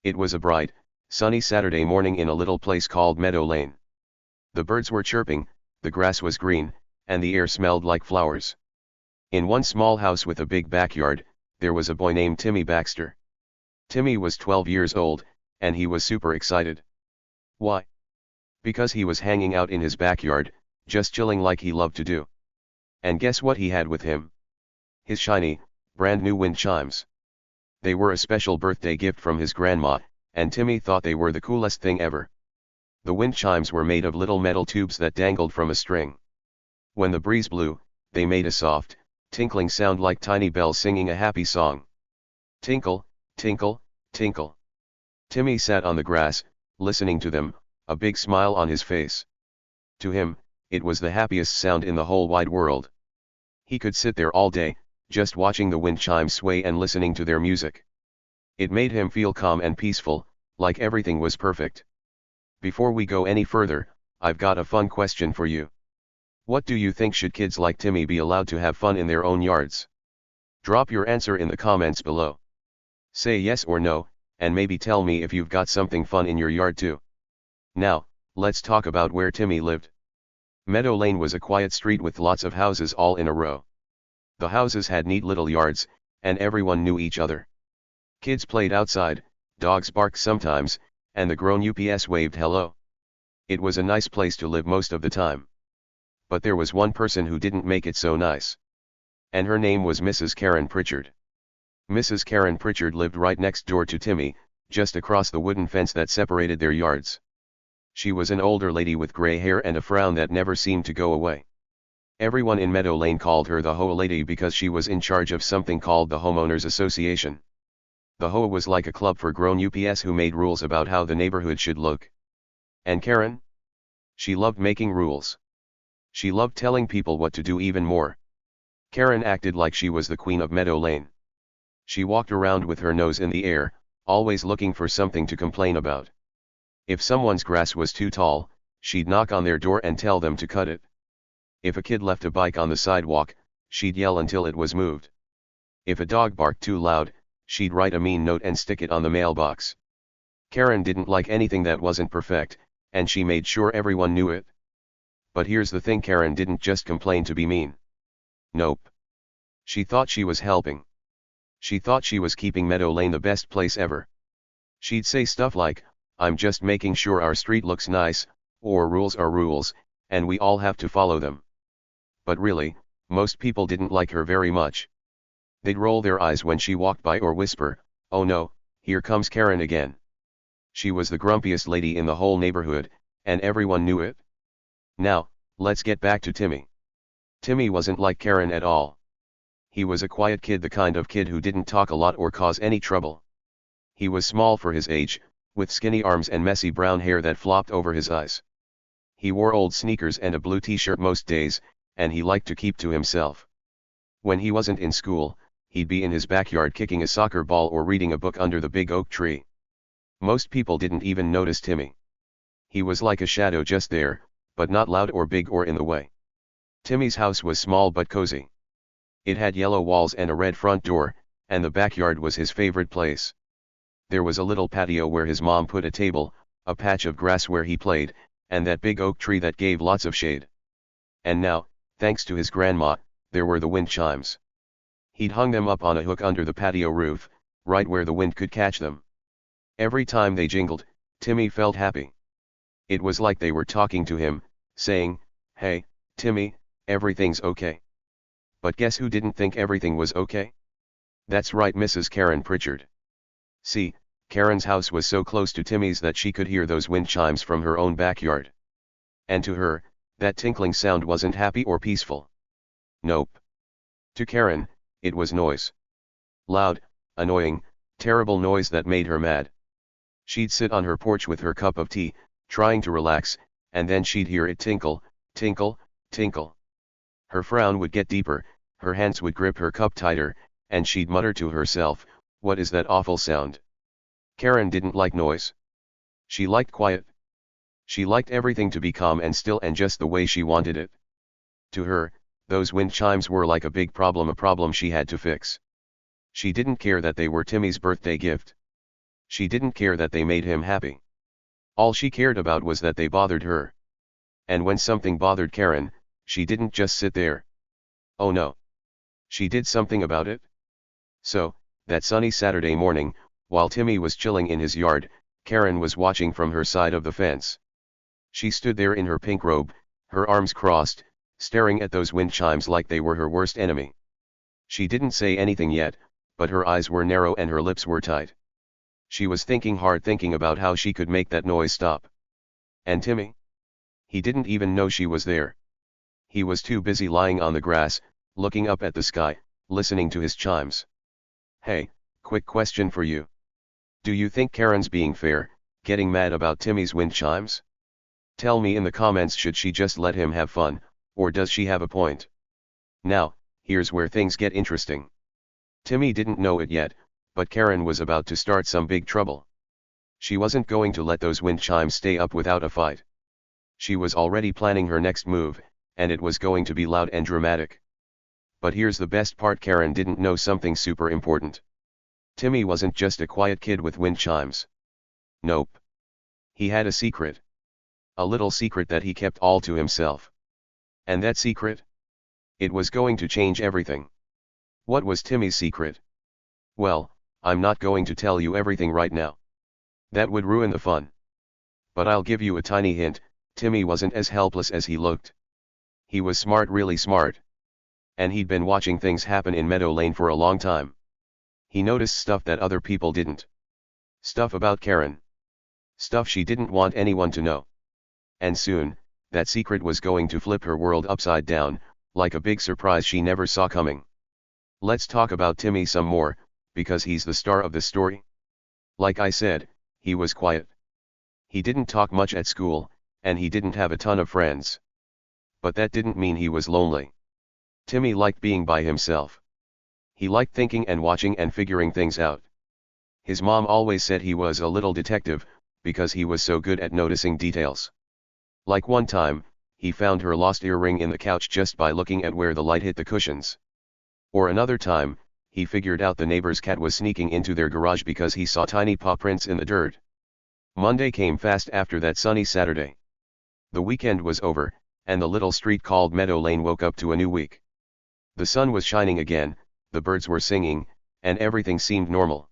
It was a bright, sunny Saturday morning in a little place called Meadow Lane. The birds were chirping, the grass was green, and the air smelled like flowers. In one small house with a big backyard, there was a boy named Timmy Baxter. Timmy was 12 years old, and he was super excited. Why? Because he was hanging out in his backyard, just chilling like he loved to do. And guess what he had with him? His shiny, brand new wind chimes. They were a special birthday gift from his grandma, and Timmy thought they were the coolest thing ever. The wind chimes were made of little metal tubes that dangled from a string. When the breeze blew, they made a soft, tinkling sound like tiny bells singing a happy song. Tinkle, tinkle, tinkle. Timmy sat on the grass, listening to them, a big smile on his face. To him, it was the happiest sound in the whole wide world. He could sit there all day, just watching the wind chimes sway and listening to their music. It made him feel calm and peaceful, like everything was perfect. Before we go any further, I've got a fun question for you. What do you think, should kids like Timmy be allowed to have fun in their own yards? Drop your answer in the comments below. Say yes or no, and maybe tell me if you've got something fun in your yard too. Now, let's talk about where Timmy lived. Meadow Lane was a quiet street with lots of houses all in a row. The houses had neat little yards, and everyone knew each other. Kids played outside, dogs barked sometimes, and the grown ups waved hello. It was a nice place to live most of the time. But there was one person who didn't make it so nice. And her name was Mrs. Karen Pritchard. Mrs. Karen Pritchard lived right next door to Timmy, just across the wooden fence that separated their yards. She was an older lady with gray hair and a frown that never seemed to go away. Everyone in Meadow Lane called her the HOA lady because she was in charge of something called the Homeowners Association. The HOA was like a club for grown ups who made rules about how the neighborhood should look. And Karen? She loved making rules. She loved telling people what to do even more. Karen acted like she was the queen of Meadow Lane. She walked around with her nose in the air, always looking for something to complain about. If someone's grass was too tall, she'd knock on their door and tell them to cut it. If a kid left a bike on the sidewalk, she'd yell until it was moved. If a dog barked too loud, she'd write a mean note and stick it on the mailbox. Karen didn't like anything that wasn't perfect, and she made sure everyone knew it. But here's the thing, Karen didn't just complain to be mean. Nope. She thought she was helping. She thought she was keeping Meadow Lane the best place ever. She'd say stuff like, "I'm just making sure our street looks nice," or "rules are rules, and we all have to follow them." But really, most people didn't like her very much. They'd roll their eyes when she walked by or whisper, "Oh no, here comes Karen again." She was the grumpiest lady in the whole neighborhood, and everyone knew it. Now, let's get back to Timmy. Timmy wasn't like Karen at all. He was a quiet kid, the kind of kid who didn't talk a lot or cause any trouble. He was small for his age, with skinny arms and messy brown hair that flopped over his eyes. He wore old sneakers and a blue t-shirt most days, and he liked to keep to himself. When he wasn't in school, he'd be in his backyard kicking a soccer ball or reading a book under the big oak tree. Most people didn't even notice Timmy. He was like a shadow just there, but not loud or big or in the way. Timmy's house was small but cozy. It had yellow walls and a red front door, and the backyard was his favorite place. There was a little patio where his mom put a table, a patch of grass where he played, and that big oak tree that gave lots of shade. And now, thanks to his grandma, there were the wind chimes. He'd hung them up on a hook under the patio roof, right where the wind could catch them. Every time they jingled, Timmy felt happy. It was like they were talking to him, saying, "Hey, Timmy, everything's okay." But guess who didn't think everything was okay? That's right, Mrs. Karen Pritchard. See, Karen's house was so close to Timmy's that she could hear those wind chimes from her own backyard. And to her, that tinkling sound wasn't happy or peaceful. Nope. To Karen, it was noise. Loud, annoying, terrible noise that made her mad. She'd sit on her porch with her cup of tea, trying to relax, and then she'd hear it tinkle, tinkle, tinkle. Her frown would get deeper, her hands would grip her cup tighter, and she'd mutter to herself, "What is that awful sound?" Karen didn't like noise. She liked quiet. She liked everything to be calm and still and just the way she wanted it. To her, those wind chimes were like a big problem, a problem she had to fix. She didn't care that they were Timmy's birthday gift. She didn't care that they made him happy. All she cared about was that they bothered her. And when something bothered Karen, she didn't just sit there. Oh no. She did something about it. So, that sunny Saturday morning, while Timmy was chilling in his yard, Karen was watching from her side of the fence. She stood there in her pink robe, her arms crossed, staring at those wind chimes like they were her worst enemy. She didn't say anything yet, but her eyes were narrow and her lips were tight. She was thinking hard, thinking about how she could make that noise stop. And Timmy? He didn't even know she was there. He was too busy lying on the grass, looking up at the sky, listening to his chimes. Hey, quick question for you. Do you think Karen's being fair, getting mad about Timmy's wind chimes? Tell me in the comments, should she just let him have fun, or does she have a point? Now, here's where things get interesting. Timmy didn't know it yet, but Karen was about to start some big trouble. She wasn't going to let those wind chimes stay up without a fight. She was already planning her next move, and it was going to be loud and dramatic. But here's the best part: Karen didn't know something super important. Timmy wasn't just a quiet kid with wind chimes. Nope. He had a secret. A little secret that he kept all to himself. And that secret? It was going to change everything. What was Timmy's secret? Well, I'm not going to tell you everything right now. That would ruin the fun. But I'll give you a tiny hint: Timmy wasn't as helpless as he looked. He was smart, really smart. And he'd been watching things happen in Meadow Lane for a long time. He noticed stuff that other people didn't. Stuff about Karen. Stuff she didn't want anyone to know. And soon, that secret was going to flip her world upside down, like a big surprise she never saw coming. Let's talk about Timmy some more, because he's the star of the story. Like I said, he was quiet. He didn't talk much at school, and he didn't have a ton of friends. But that didn't mean he was lonely. Timmy liked being by himself. He liked thinking and watching and figuring things out. His mom always said he was a little detective, because he was so good at noticing details. Like one time, he found her lost earring in the couch just by looking at where the light hit the cushions. Or another time, he figured out the neighbor's cat was sneaking into their garage because he saw tiny paw prints in the dirt. Monday came fast after that sunny Saturday. The weekend was over, and the little street called Meadow Lane woke up to a new week. The sun was shining again, the birds were singing, and everything seemed normal.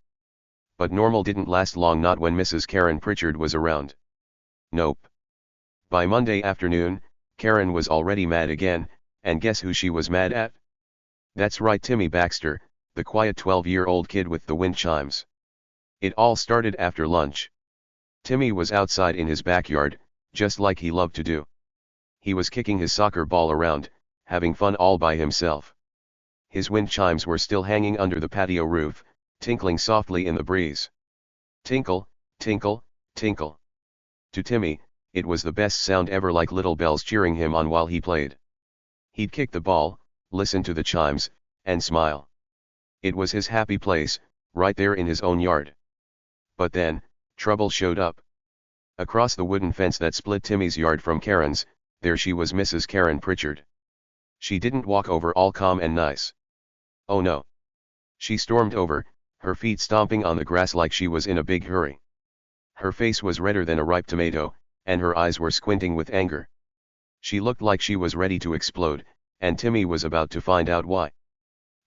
But normal didn't last long, not when Mrs. Karen Pritchard was around. Nope. By Monday afternoon, Karen was already mad again, and guess who she was mad at? That's right, Timmy Baxter, the quiet 12-year-old kid with the wind chimes. It all started after lunch. Timmy was outside in his backyard, just like he loved to do. He was kicking his soccer ball around, having fun all by himself. His wind chimes were still hanging under the patio roof, tinkling softly in the breeze. Tinkle, tinkle, tinkle. To Timmy, it was the best sound ever, like little bells cheering him on while he played. He'd kick the ball, listen to the chimes, and smile. It was his happy place, right there in his own yard. But then, trouble showed up. Across the wooden fence that split Timmy's yard from Karen's, there she was, Mrs. Karen Pritchard. She didn't walk over all calm and nice. Oh no. She stormed over, her feet stomping on the grass like she was in a big hurry. Her face was redder than a ripe tomato, and her eyes were squinting with anger. She looked like she was ready to explode, and Timmy was about to find out why.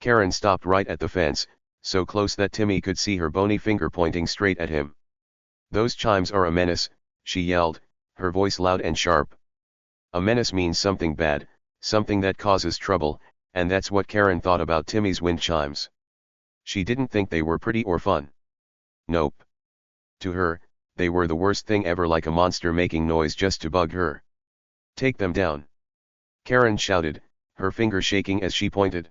Karen stopped right at the fence, so close that Timmy could see her bony finger pointing straight at him. "Those chimes are a menace," she yelled, her voice loud and sharp. A menace means something bad, something that causes trouble, and that's what Karen thought about Timmy's wind chimes. She didn't think they were pretty or fun. Nope. To her, they were the worst thing ever, like a monster making noise just to bug her. "Take them down," Karen shouted, her finger shaking as she pointed.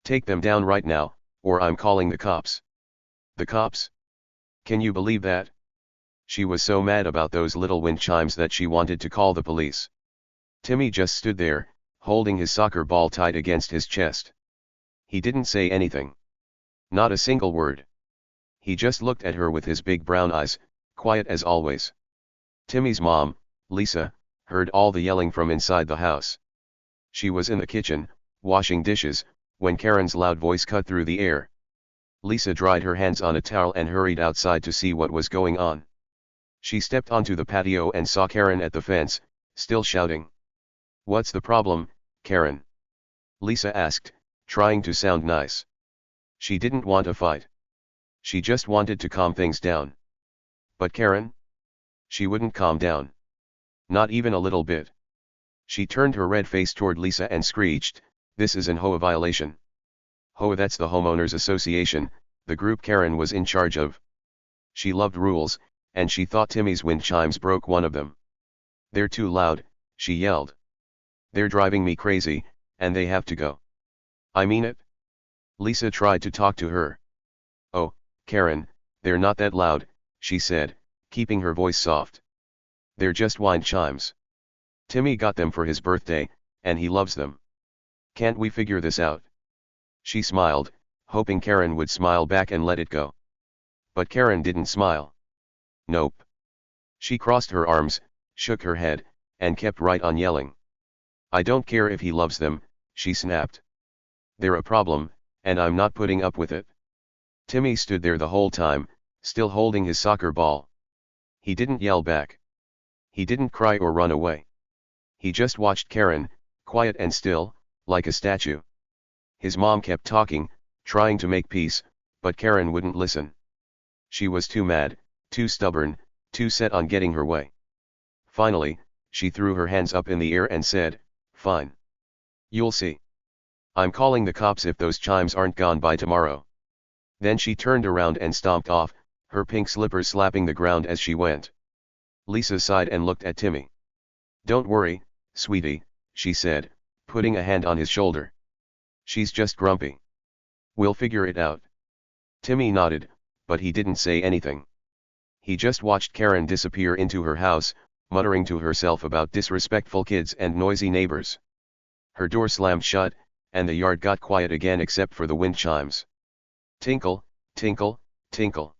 "Take them down right now, or I'm calling the cops." The cops? Can you believe that? She was so mad about those little wind chimes that she wanted to call the police. Timmy just stood there, holding his soccer ball tight against his chest. He didn't say anything. Not a single word. He just looked at her with his big brown eyes, quiet as always. Timmy's mom, Lisa, heard all the yelling from inside the house. She was in the kitchen, washing dishes, when Karen's loud voice cut through the air. Lisa dried her hands on a towel and hurried outside to see what was going on. She stepped onto the patio and saw Karen at the fence, still shouting. "What's the problem, Karen?" Lisa asked, trying to sound nice. She didn't want a fight. She just wanted to calm things down. But Karen? She wouldn't calm down. Not even a little bit. She turned her red face toward Lisa and screeched, "This is an HOA violation." HOA, that's the Homeowners Association, the group Karen was in charge of. She loved rules, and she thought Timmy's wind chimes broke one of them. "They're too loud," she yelled. "They're driving me crazy, and they have to go." "I mean it." Lisa tried to talk to her. "Oh, Karen, they're not that loud," she said, keeping her voice soft. "They're just wind chimes. Timmy got them for his birthday, and he loves them. Can't we figure this out?" She smiled, hoping Karen would smile back and let it go. But Karen didn't smile. Nope. She crossed her arms, shook her head, and kept right on yelling. "I don't care if he loves them," she snapped. "They're a problem, and I'm not putting up with it." Timmy stood there the whole time, still holding his soccer ball. He didn't yell back. He didn't cry or run away. He just watched Karen, quiet and still, like a statue. His mom kept talking, trying to make peace, but Karen wouldn't listen. She was too mad, too stubborn, too set on getting her way. Finally, she threw her hands up in the air and said, "Fine. You'll see. I'm calling the cops if those chimes aren't gone by tomorrow." Then she turned around and stomped off, her pink slippers slapping the ground as she went. Lisa sighed and looked at Timmy. "Don't worry, sweetie," she said, putting a hand on his shoulder. "She's just grumpy. We'll figure it out." Timmy nodded, but he didn't say anything. He just watched Karen disappear into her house, muttering to herself about disrespectful kids and noisy neighbors. Her door slammed shut, and the yard got quiet again except for the wind chimes. Tinkle, tinkle, tinkle.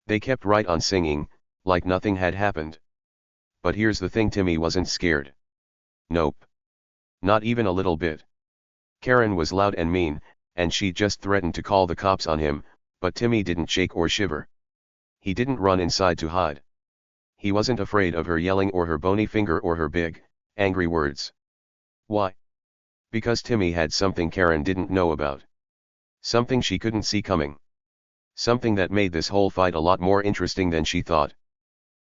They kept right on singing, like nothing had happened. But here's the thing, Timmy wasn't scared. Nope. Not even a little bit. Karen was loud and mean, and she just threatened to call the cops on him, but Timmy didn't shake or shiver. He didn't run inside to hide. He wasn't afraid of her yelling or her bony finger or her big, angry words. Why? Because Timmy had something Karen didn't know about. Something she couldn't see coming. Something that made this whole fight a lot more interesting than she thought.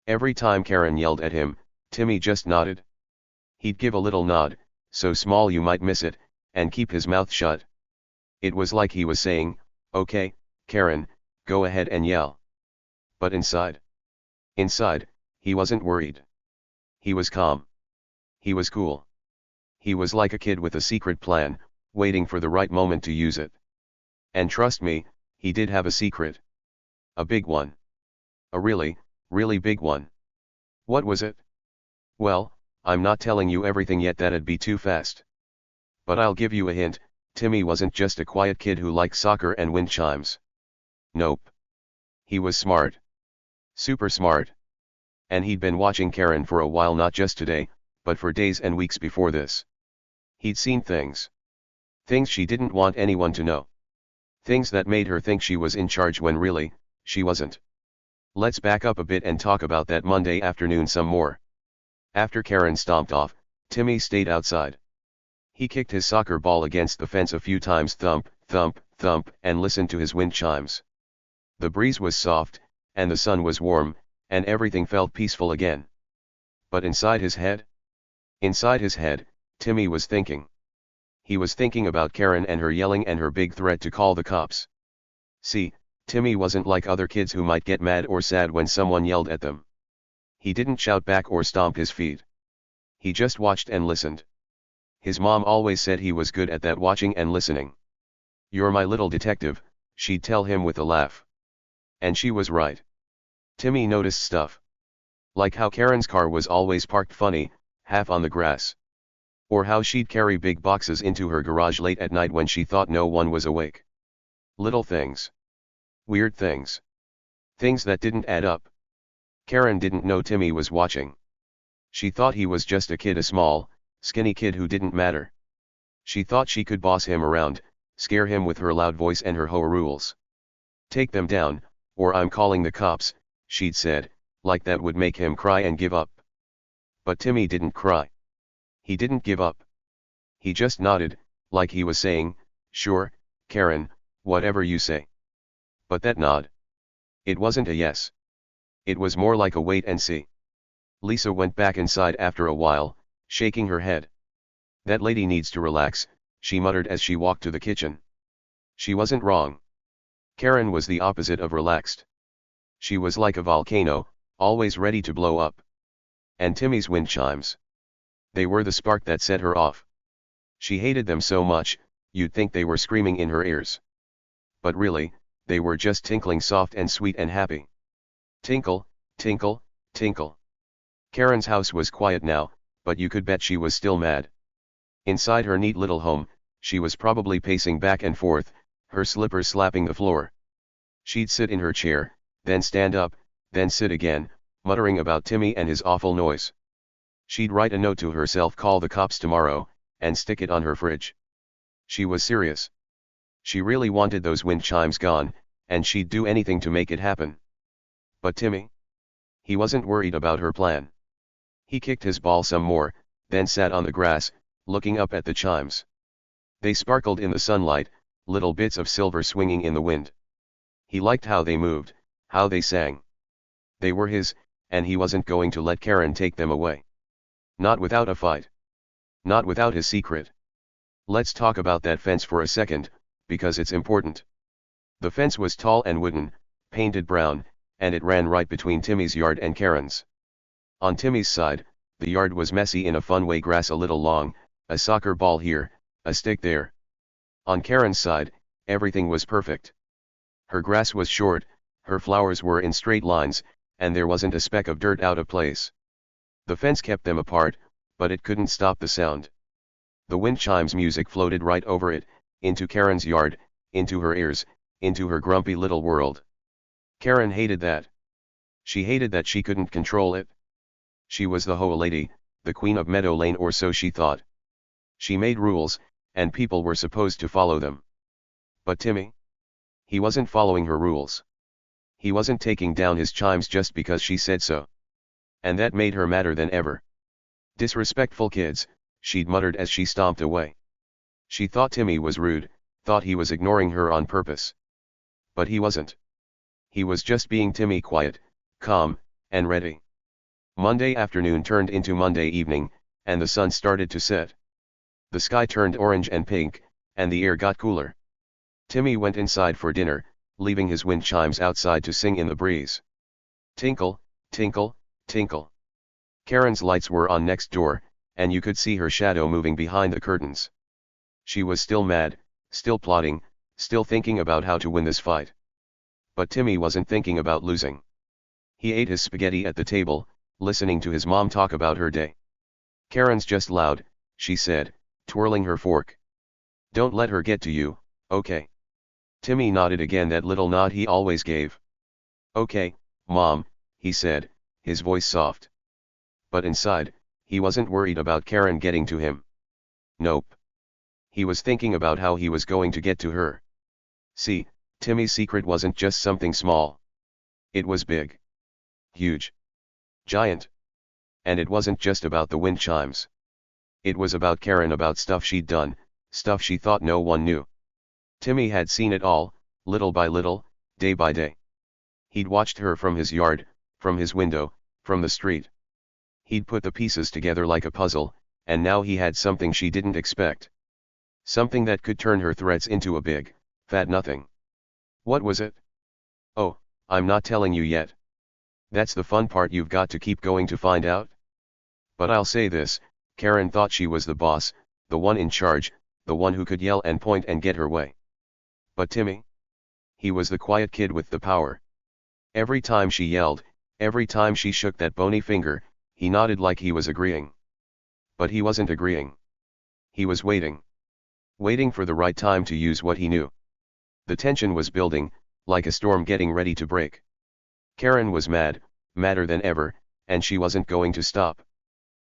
Every time Karen yelled at him, Timmy just nodded. He'd give a little nod, so small you might miss it, and keep his mouth shut. It was like he was saying, "Okay, Karen, go ahead and yell." But inside, he wasn't worried. He was calm. He was cool. He was like a kid with a secret plan, waiting for the right moment to use it. And trust me, he did have a secret. A big one. A really, really big one. What was it? Well, I'm not telling you everything yet, that'd be too fast. But I'll give you a hint, Timmy wasn't just a quiet kid who liked soccer and wind chimes. Nope. He was smart. Super smart. And he'd been watching Karen for a while, not just today, but for days and weeks before this. He'd seen things. Things she didn't want anyone to know. Things that made her think she was in charge when really, she wasn't. Let's back up a bit and talk about that Monday afternoon some more. After Karen stomped off, Timmy stayed outside. He kicked his soccer ball against the fence a few times, thump, thump, thump, and listened to his wind chimes. The breeze was soft, and the sun was warm, and everything felt peaceful again. But inside his head, Timmy was thinking. He was thinking about Karen and her yelling and her big threat to call the cops. See, Timmy wasn't like other kids who might get mad or sad when someone yelled at them. He didn't shout back or stomp his feet. He just watched and listened. His mom always said he was good at that, watching and listening. "You're my little detective," she'd tell him with a laugh. And she was right. Timmy noticed stuff. Like how Karen's car was always parked funny, half on the grass. Or how she'd carry big boxes into her garage late at night when she thought no one was awake. Little things. Weird things. Things that didn't add up. Karen didn't know Timmy was watching. She thought he was just a kid, a small, skinny kid who didn't matter. She thought she could boss him around, scare him with her loud voice and her HOA rules. "Take them down, or I'm calling the cops," she'd said, like that would make him cry and give up. But Timmy didn't cry. He didn't give up. He just nodded, like he was saying, "Sure, Karen, whatever you say." But that nod. It wasn't a yes. It was more like a wait and see. Lisa went back inside after a while, shaking her head. "That lady needs to relax," she muttered as she walked to the kitchen. She wasn't wrong. Karen was the opposite of relaxed. She was like a volcano, always ready to blow up. And Timmy's wind chimes. They were the spark that set her off. She hated them so much, you'd think they were screaming in her ears. But really, they were just tinkling soft and sweet and happy. Tinkle, tinkle, tinkle. Karen's house was quiet now, but you could bet she was still mad. Inside her neat little home, she was probably pacing back and forth, her slippers slapping the floor. She'd sit in her chair, then stand up, then sit again, muttering about Timmy and his awful noise. She'd write a note to herself, "Call the cops tomorrow," and stick it on her fridge. She was serious. She really wanted those wind chimes gone, and she'd do anything to make it happen. But Timmy? He wasn't worried about her plan. He kicked his ball some more, then sat on the grass, looking up at the chimes. They sparkled in the sunlight, little bits of silver swinging in the wind. He liked how they moved, how they sang. They were his, and he wasn't going to let Karen take them away. Not without a fight. Not without his secret. Let's talk about that fence for a second, because it's important. The fence was tall and wooden, painted brown, and it ran right between Timmy's yard and Karen's. On Timmy's side, the yard was messy in a fun way, grass a little long, a soccer ball here, a stick there. On Karen's side, everything was perfect. Her grass was short, her flowers were in straight lines, and there wasn't a speck of dirt out of place. The fence kept them apart, but it couldn't stop the sound. The wind chimes music floated right over it, into Karen's yard, into her ears, into her grumpy little world. Karen hated that. She hated that she couldn't control it. She was the HOA lady, the queen of Meadow Lane, or so she thought. She made rules, and people were supposed to follow them. But Timmy? He wasn't following her rules. He wasn't taking down his chimes just because she said so. And that made her madder than ever. "Disrespectful kids," she'd muttered as she stomped away. She thought Timmy was rude, thought he was ignoring her on purpose. But he wasn't. He was just being Timmy, quiet, calm, and ready. Monday afternoon turned into Monday evening, and the sun started to set. The sky turned orange and pink, and the air got cooler. Timmy went inside for dinner, leaving his wind chimes outside to sing in the breeze. Tinkle, tinkle, tinkle. Karen's lights were on next door, and you could see her shadow moving behind the curtains. She was still mad, still plotting, still thinking about how to win this fight. But Timmy wasn't thinking about losing. He ate his spaghetti at the table, listening to his mom talk about her day. "Karen's just loud," she said, twirling her fork. "Don't let her get to you, okay?" Timmy nodded again, that little nod he always gave. "Okay, Mom," he said, his voice soft. But inside, he wasn't worried about Karen getting to him. Nope. He was thinking about how he was going to get to her. See, Timmy's secret wasn't just something small. It was big. Huge. Giant. And it wasn't just about the wind chimes. It was about Karen, about stuff she'd done, stuff she thought no one knew. Timmy had seen it all, little by little, day by day. He'd watched her from his yard, from his window, from the street. He'd put the pieces together like a puzzle, and now he had something she didn't expect. Something that could turn her threats into a big, fat nothing. What was it? Oh, I'm not telling you yet. That's the fun part, you've got to keep going to find out. But I'll say this, Karen thought she was the boss, the one in charge, the one who could yell and point and get her way. But Timmy? He was the quiet kid with the power. Every time she yelled, every time she shook that bony finger, he nodded like he was agreeing. But he wasn't agreeing. He was waiting. Waiting for the right time to use what he knew. The tension was building, like a storm getting ready to break. Karen was mad, madder than ever, and she wasn't going to stop.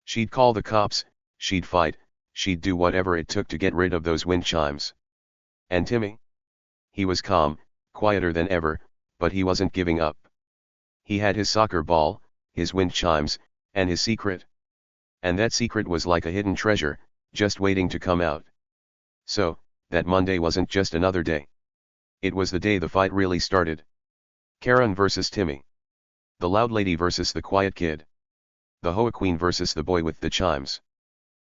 She'd call the cops, she'd fight, she'd do whatever it took to get rid of those wind chimes. And Timmy? He was calm, quieter than ever, but he wasn't giving up. He had his soccer ball, his wind chimes, and his secret. And that secret was like a hidden treasure, just waiting to come out. So, that Monday wasn't just another day. It was the day the fight really started. Karen versus Timmy. The loud lady versus the quiet kid. The HOA queen versus the boy with the chimes.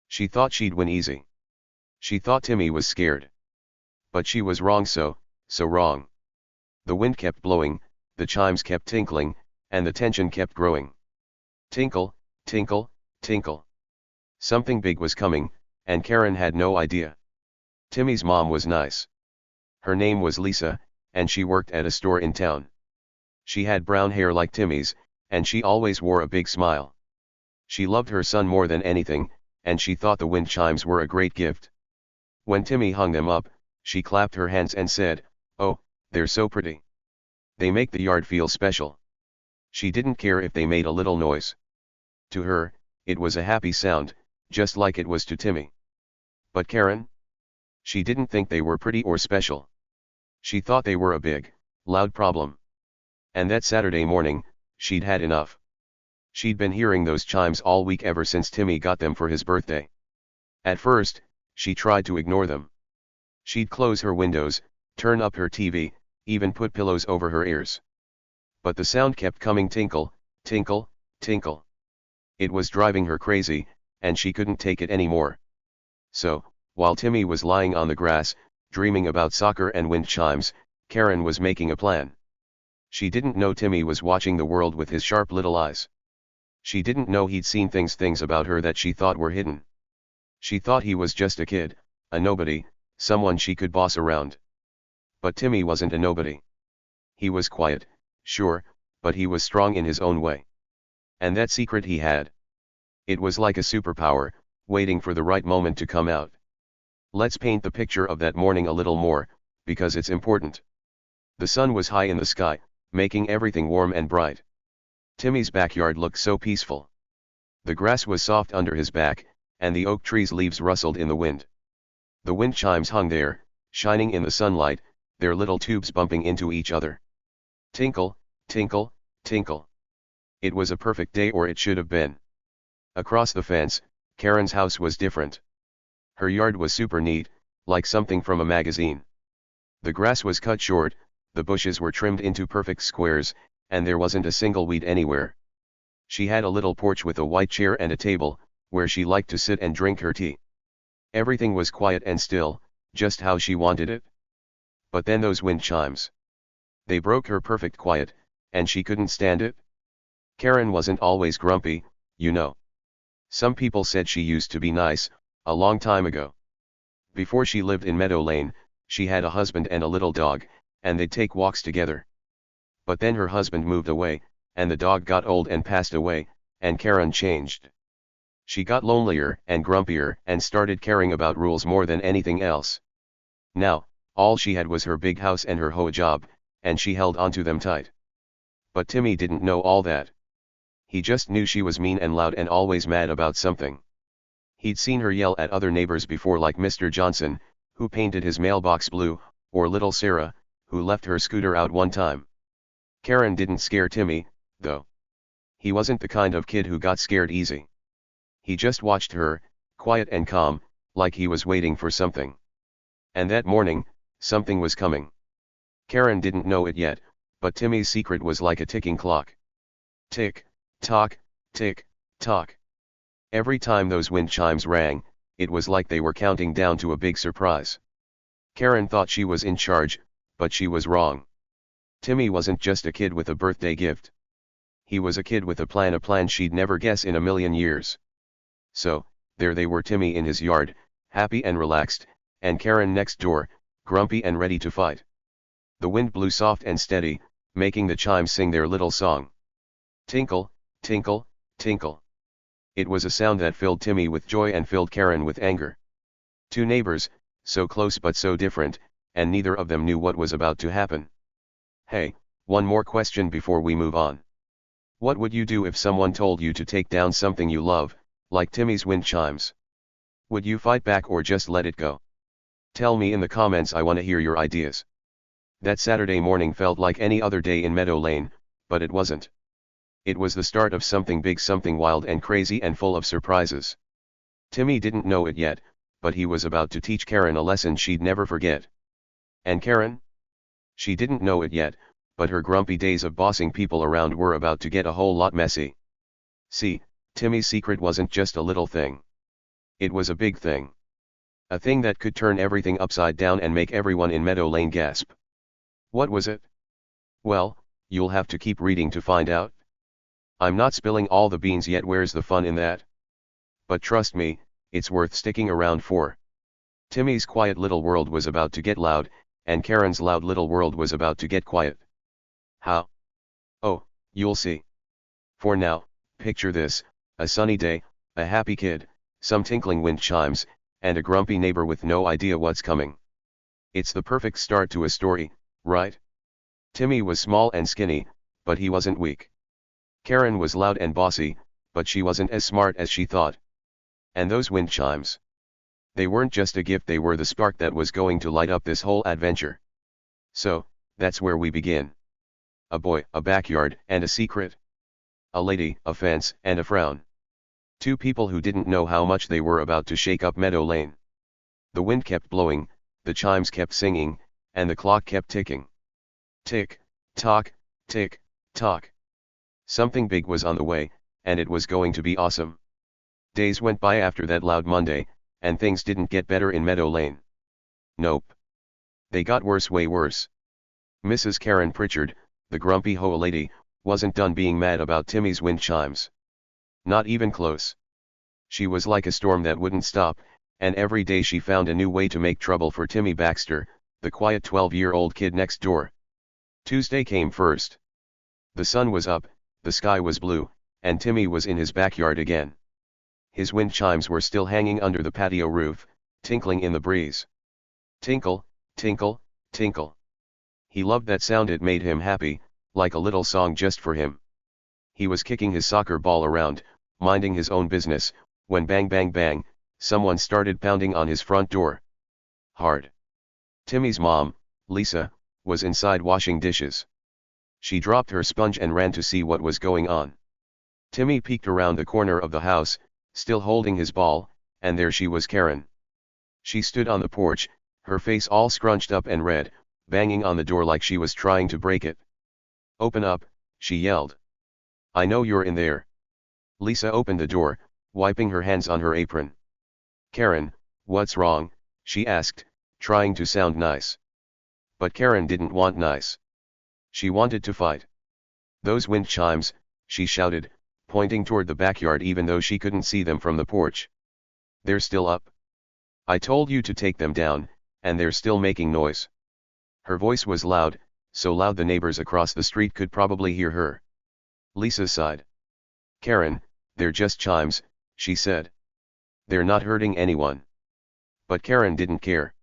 She thought she'd win easy. She thought Timmy was scared. But she was wrong, so wrong. The wind kept blowing, the chimes kept tinkling, and the tension kept growing. Tinkle, tinkle, tinkle. Something big was coming, and Karen had no idea. Timmy's mom was nice. Her name was Lisa, and she worked at a store in town. She had brown hair like Timmy's, and she always wore a big smile. She loved her son more than anything, and she thought the wind chimes were a great gift. When Timmy hung them up, she clapped her hands and said, "Oh, they're so pretty. They make the yard feel special." She didn't care if they made a little noise. To her, it was a happy sound, just like it was to Timmy. But Karen? She didn't think they were pretty or special. She thought they were a big, loud problem. And that Saturday morning, she'd had enough. She'd been hearing those chimes all week ever since Timmy got them for his birthday. At first, she tried to ignore them. She'd close her windows, turn up her TV, even put pillows over her ears. But the sound kept coming, tinkle, tinkle, tinkle. It was driving her crazy, and she couldn't take it anymore. So, while Timmy was lying on the grass, dreaming about soccer and wind chimes, Karen was making a plan. She didn't know Timmy was watching the world with his sharp little eyes. She didn't know he'd seen things about her that she thought were hidden. She thought he was just a kid, a nobody, someone she could boss around. But Timmy wasn't a nobody. He was quiet, sure, but he was strong in his own way. And that secret he had. It was like a superpower, waiting for the right moment to come out. Let's paint the picture of that morning a little more, because it's important. The sun was high in the sky, making everything warm and bright. Timmy's backyard looked so peaceful. The grass was soft under his back, and the oak tree's leaves rustled in the wind. The wind chimes hung there, shining in the sunlight, their little tubes bumping into each other. Tinkle, tinkle, tinkle. It was a perfect day, or it should have been. Across the fence, Karen's house was different. Her yard was super neat, like something from a magazine. The grass was cut short, the bushes were trimmed into perfect squares, and there wasn't a single weed anywhere. She had a little porch with a white chair and a table, where she liked to sit and drink her tea. Everything was quiet and still, just how she wanted it. But then those wind chimes. They broke her perfect quiet, and she couldn't stand it. Karen wasn't always grumpy, you know. Some people said she used to be nice, a long time ago. Before she lived in Meadow Lane, she had a husband and a little dog, and they'd take walks together. But then her husband moved away, and the dog got old and passed away, and Karen changed. She got lonelier and grumpier and started caring about rules more than anything else. Now, all she had was her big house and her HOA job, and she held onto them tight. But Timmy didn't know all that. He just knew she was mean and loud and always mad about something. He'd seen her yell at other neighbors before, like Mr. Johnson, who painted his mailbox blue, or little Sarah, who left her scooter out one time. Karen didn't scare Timmy, though. He wasn't the kind of kid who got scared easy. He just watched her, quiet and calm, like he was waiting for something. And that morning, something was coming. Karen didn't know it yet, but Timmy's secret was like a ticking clock. Tick, tock, tick, tock. Every time those wind chimes rang, it was like they were counting down to a big surprise. Karen thought she was in charge, but she was wrong. Timmy wasn't just a kid with a birthday gift. He was a kid with a plan she'd never guess in a million years. So, there they were, Timmy in his yard, happy and relaxed, and Karen next door, grumpy and ready to fight. The wind blew soft and steady, making the chimes sing their little song. Tinkle, tinkle, tinkle. It was a sound that filled Timmy with joy and filled Karen with anger. Two neighbors, so close but so different, and neither of them knew what was about to happen. Hey, one more question before we move on. What would you do if someone told you to take down something you love, like Timmy's wind chimes? Would you fight back or just let it go? Tell me in the comments, I want to hear your ideas. That Saturday morning felt like any other day in Meadow Lane, but it wasn't. It was the start of something big, something wild and crazy and full of surprises. Timmy didn't know it yet, but he was about to teach Karen a lesson she'd never forget. And Karen? She didn't know it yet, but her grumpy days of bossing people around were about to get a whole lot messy. See, Timmy's secret wasn't just a little thing. It was a big thing. A thing that could turn everything upside down and make everyone in Meadow Lane gasp. What was it? Well, you'll have to keep reading to find out. I'm not spilling all the beans yet. Where's the fun in that? But trust me, it's worth sticking around for. Timmy's quiet little world was about to get loud, and Karen's loud little world was about to get quiet. How? Oh, you'll see. For now, picture this: a sunny day, a happy kid, some tinkling wind chimes, and a grumpy neighbor with no idea what's coming. It's the perfect start to a story, right? Timmy was small and skinny, but he wasn't weak. Karen was loud and bossy, but she wasn't as smart as she thought. And those wind chimes. They weren't just a gift, they were the spark that was going to light up this whole adventure. So, that's where we begin. A boy, a backyard, and a secret. A lady, a fence, and a frown. Two people who didn't know how much they were about to shake up Meadow Lane. The wind kept blowing, the chimes kept singing, and the clock kept ticking. Tick, tock, tick, tock. Something big was on the way, and it was going to be awesome. Days went by after that loud Monday, and things didn't get better in Meadow Lane. Nope. They got worse, way worse. Mrs. Karen Pritchard, the grumpy HOA lady, wasn't done being mad about Timmy's wind chimes. Not even close. She was like a storm that wouldn't stop, and every day she found a new way to make trouble for Timmy Baxter, the quiet 12-year-old kid next door. Tuesday came first. The sun was up, the sky was blue, and Timmy was in his backyard again. His wind chimes were still hanging under the patio roof, tinkling in the breeze. Tinkle, tinkle, tinkle. He loved that sound, it made him happy, like a little song just for him. He was kicking his soccer ball around, minding his own business, when bang bang bang, someone started pounding on his front door. Hard. Timmy's mom, Lisa, was inside washing dishes. She dropped her sponge and ran to see what was going on. Timmy peeked around the corner of the house, still holding his ball, and there she was, Karen. She stood on the porch, her face all scrunched up and red, banging on the door like she was trying to break it. "Open up," she yelled. "I know you're in there." Lisa opened the door, wiping her hands on her apron. "Karen, what's wrong?" she asked, trying to sound nice. But Karen didn't want nice. She wanted to fight. "Those wind chimes," she shouted, pointing toward the backyard even though she couldn't see them from the porch. "They're still up. I told you to take them down, and they're still making noise." Her voice was loud, so loud the neighbors across the street could probably hear her. Lisa sighed. "Karen, they're just chimes," she said. "They're not hurting anyone." But Karen didn't care.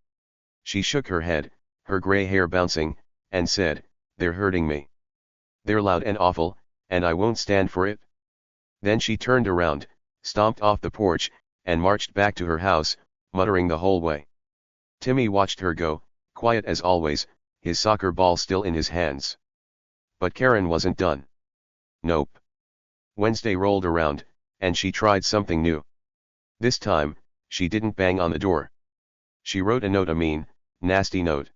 She shook her head, her gray hair bouncing, and said, "They're hurting me. They're loud and awful, and I won't stand for it." Then she turned around, stomped off the porch, and marched back to her house, muttering the whole way. Timmy watched her go, quiet as always, his soccer ball still in his hands. But Karen wasn't done. Nope. Wednesday rolled around, and she tried something new. This time, she didn't bang on the door. She wrote a note, a mean, nasty note.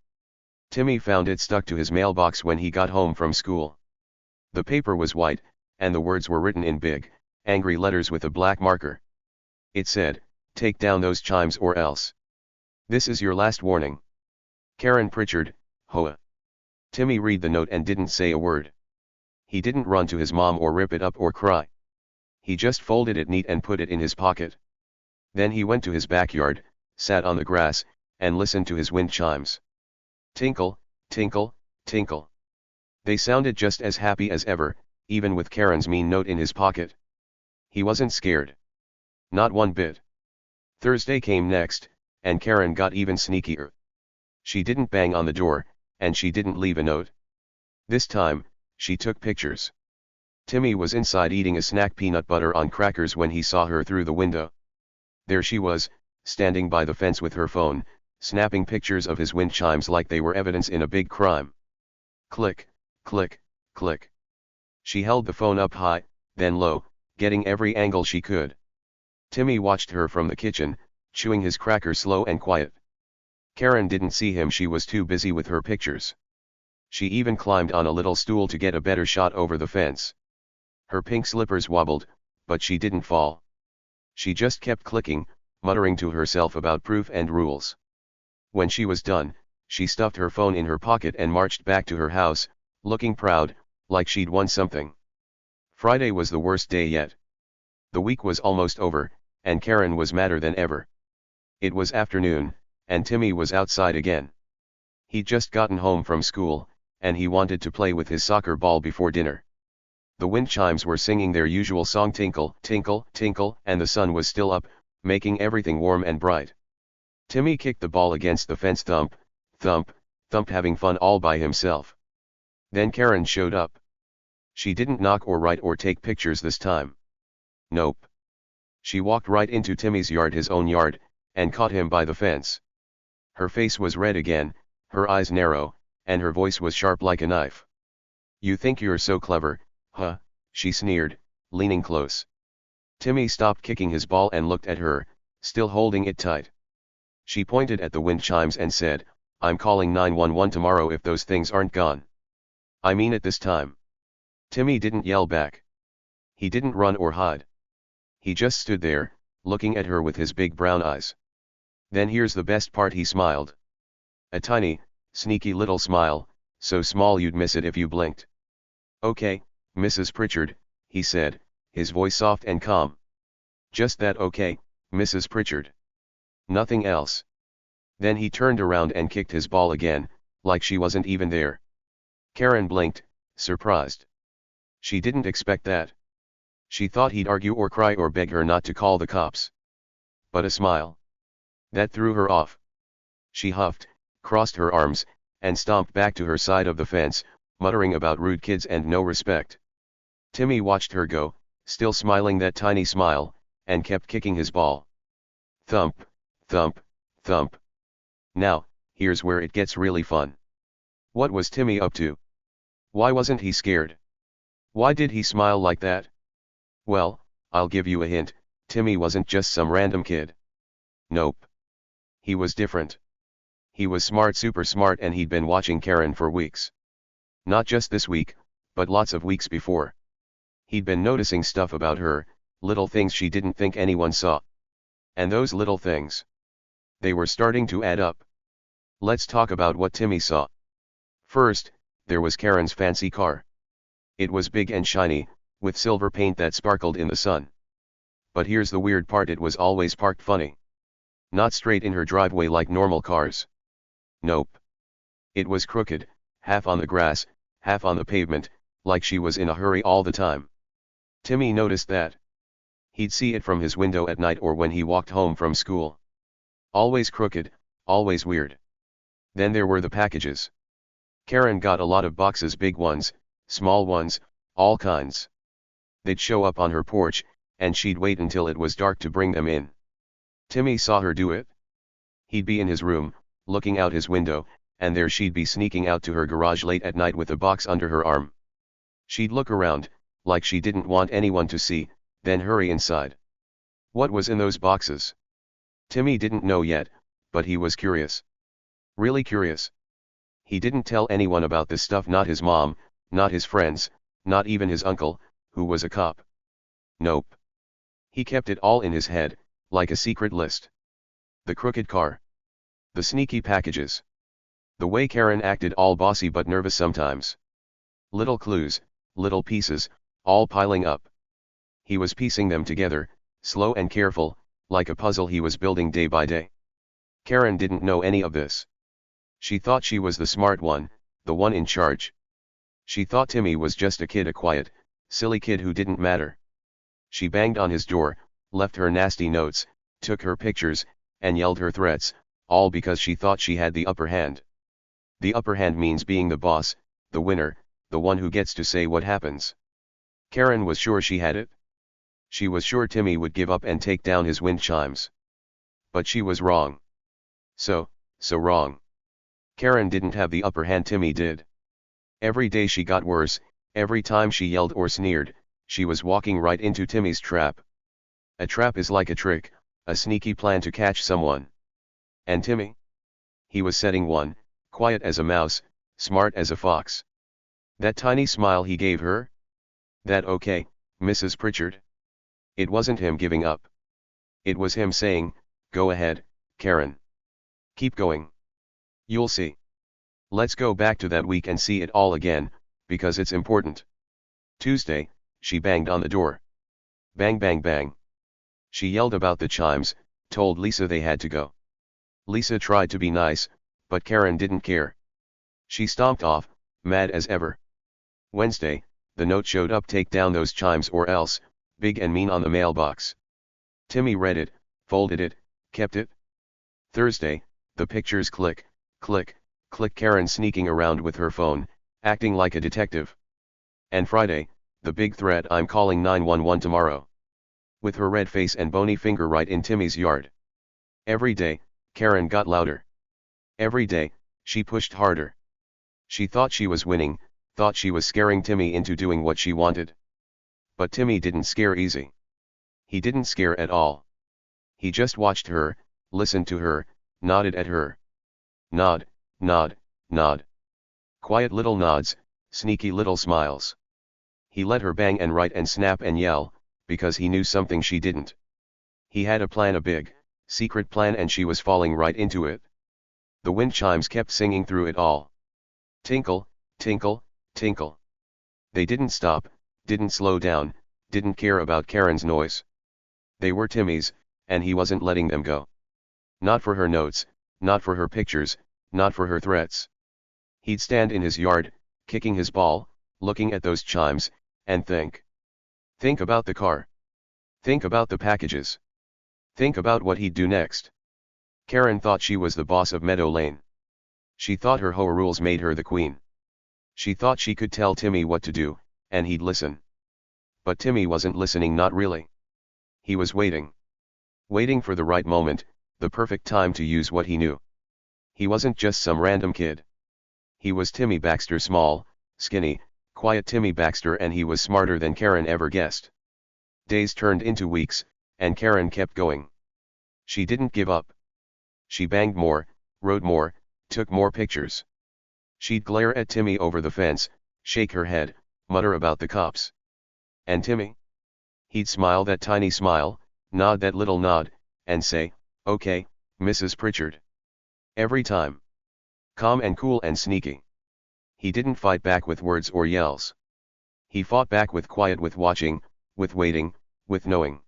Timmy found it stuck to his mailbox when he got home from school. The paper was white, and the words were written in big, angry letters with a black marker. It said, "Take down those chimes or else. This is your last warning. Karen Pritchard, HOA." Timmy read the note and didn't say a word. He didn't run to his mom or rip it up or cry. He just folded it neat and put it in his pocket. Then he went to his backyard, sat on the grass, and listened to his wind chimes. Tinkle, tinkle, tinkle. They sounded just as happy as ever, even with Karen's mean note in his pocket. He wasn't scared. Not one bit. Thursday came next, and Karen got even sneakier. She didn't bang on the door, and she didn't leave a note. This time, she took pictures. Timmy was inside eating a snack, peanut butter on crackers, when he saw her through the window. There she was, standing by the fence with her phone, snapping pictures of his wind chimes like they were evidence in a big crime. Click, click, click. She held the phone up high, then low, getting every angle she could. Timmy watched her from the kitchen, chewing his cracker slow and quiet. Karen didn't see him, she was too busy with her pictures. She even climbed on a little stool to get a better shot over the fence. Her pink slippers wobbled, but she didn't fall. She just kept clicking, muttering to herself about proof and rules. When she was done, she stuffed her phone in her pocket and marched back to her house, looking proud, like she'd won something. Friday was the worst day yet. The week was almost over, and Karen was madder than ever. It was afternoon, and Timmy was outside again. He'd just gotten home from school, and he wanted to play with his soccer ball before dinner. The wind chimes were singing their usual song, tinkle, tinkle, tinkle, and the sun was still up, making everything warm and bright. Timmy kicked the ball against the fence, thump, thump, thump, having fun all by himself. Then Karen showed up. She didn't knock or write or take pictures this time. Nope. She walked right into Timmy's yard, his own yard, and caught him by the fence. Her face was red again, her eyes narrow, and her voice was sharp like a knife. "You think you're so clever, huh?" she sneered, leaning close. Timmy stopped kicking his ball and looked at her, still holding it tight. She pointed at the wind chimes and said, "I'm calling 911 tomorrow if those things aren't gone. I mean it this time." Timmy didn't yell back. He didn't run or hide. He just stood there, looking at her with his big brown eyes. Then here's the best part, he smiled. A tiny, sneaky little smile, so small you'd miss it if you blinked. "Okay, Mrs. Pritchard," he said, his voice soft and calm. "Just that, okay, Mrs. Pritchard. Nothing else." Then he turned around and kicked his ball again, like she wasn't even there. Karen blinked, surprised. She didn't expect that. She thought he'd argue or cry or beg her not to call the cops. But a smile. That threw her off. She huffed, crossed her arms, and stomped back to her side of the fence, muttering about rude kids and no respect. Timmy watched her go, still smiling that tiny smile, and kept kicking his ball. Thump, thump, thump. Now, here's where it gets really fun. What was Timmy up to? Why wasn't he scared? Why did he smile like that? Well, I'll give you a hint, Timmy wasn't just some random kid. Nope. He was different. He was smart, super smart, and he'd been watching Karen for weeks. Not just this week, but lots of weeks before. He'd been noticing stuff about her, little things she didn't think anyone saw. And those little things, they were starting to add up. Let's talk about what Timmy saw. First, there was Karen's fancy car. It was big and shiny, with silver paint that sparkled in the sun. But here's the weird part, it was always parked funny. Not straight in her driveway like normal cars. Nope. It was crooked, half on the grass, half on the pavement, like she was in a hurry all the time. Timmy noticed that. He'd see it from his window at night or when he walked home from school. Always crooked, always weird. Then there were the packages. Karen got a lot of boxes, big ones, small ones, all kinds. They'd show up on her porch, and she'd wait until it was dark to bring them in. Timmy saw her do it. He'd be in his room, looking out his window, and there she'd be sneaking out to her garage late at night with a box under her arm. She'd look around, like she didn't want anyone to see, then hurry inside. What was in those boxes? Timmy didn't know yet, but he was curious. Really curious. He didn't tell anyone about this stuff, not his mom, not his friends, not even his uncle, who was a cop. Nope. He kept it all in his head, like a secret list. The crooked car. The sneaky packages. The way Karen acted, all bossy but nervous sometimes. Little clues, little pieces, all piling up. He was piecing them together, slow and careful, like a puzzle he was building day by day. Karen didn't know any of this. She thought she was the smart one, the one in charge. She thought Timmy was just a kid, a quiet, silly kid who didn't matter. She banged on his door, left her nasty notes, took her pictures, and yelled her threats, all because she thought she had the upper hand. The upper hand means being the boss, the winner, the one who gets to say what happens. Karen was sure she had it. She was sure Timmy would give up and take down his wind chimes. But she was wrong. So, So wrong. Karen didn't have the upper hand, Timmy did. Every day she got worse, every time she yelled or sneered, she was walking right into Timmy's trap. A trap is like a trick, a sneaky plan to catch someone. And Timmy? He was setting one, quiet as a mouse, smart as a fox. That tiny smile he gave her? That okay, Mrs. Pritchard? It wasn't him giving up. It was him saying, go ahead, Karen. Keep going. You'll see. Let's go back to that week and see it all again, because it's important. Tuesday, she banged on the door. Bang bang bang. She yelled about the chimes, told Lisa they had to go. Lisa tried to be nice, but Karen didn't care. She stomped off, mad as ever. Wednesday, the note showed up, take down those chimes or else, big and mean on the mailbox. Timmy read it, folded it, kept it. Thursday, the pictures click, click, click, Karen sneaking around with her phone, acting like a detective. And Friday, the big threat, I'm calling 911 tomorrow. With her red face and bony finger right in Timmy's yard. Every day, Karen got louder. Every day, she pushed harder. She thought she was winning, thought she was scaring Timmy into doing what she wanted. But Timmy didn't scare easy. He didn't scare at all. He just watched her, listened to her, nodded at her. Nod, nod, nod. Quiet little nods, sneaky little smiles. He let her bang and write and snap and yell, because he knew something she didn't. He had a plan, a big, secret plan, and she was falling right into it. The wind chimes kept singing through it all. Tinkle, tinkle, tinkle. They didn't stop, didn't slow down, didn't care about Karen's noise. They were Timmy's, and he wasn't letting them go. Not for her notes, not for her pictures, not for her threats. He'd stand in his yard, kicking his ball, looking at those chimes, and think. Think about the car. Think about the packages. Think about what he'd do next. Karen thought she was the boss of Meadow Lane. She thought her HOA rules made her the queen. She thought she could tell Timmy what to do, and he'd listen. But Timmy wasn't listening, not really. He was waiting. Waiting for the right moment, the perfect time to use what he knew. He wasn't just some random kid. He was Timmy Baxter, small, skinny, quiet Timmy Baxter, and he was smarter than Karen ever guessed. Days turned into weeks, and Karen kept going. She didn't give up. She banged more, wrote more, took more pictures. She'd glare at Timmy over the fence, shake her head, mutter about the cops. And Timmy? He'd smile that tiny smile, nod that little nod, and say, okay, Mrs. Pritchard. Every time. Calm and cool and sneaky. He didn't fight back with words or yells. He fought back with quiet, with watching, with waiting, with knowing.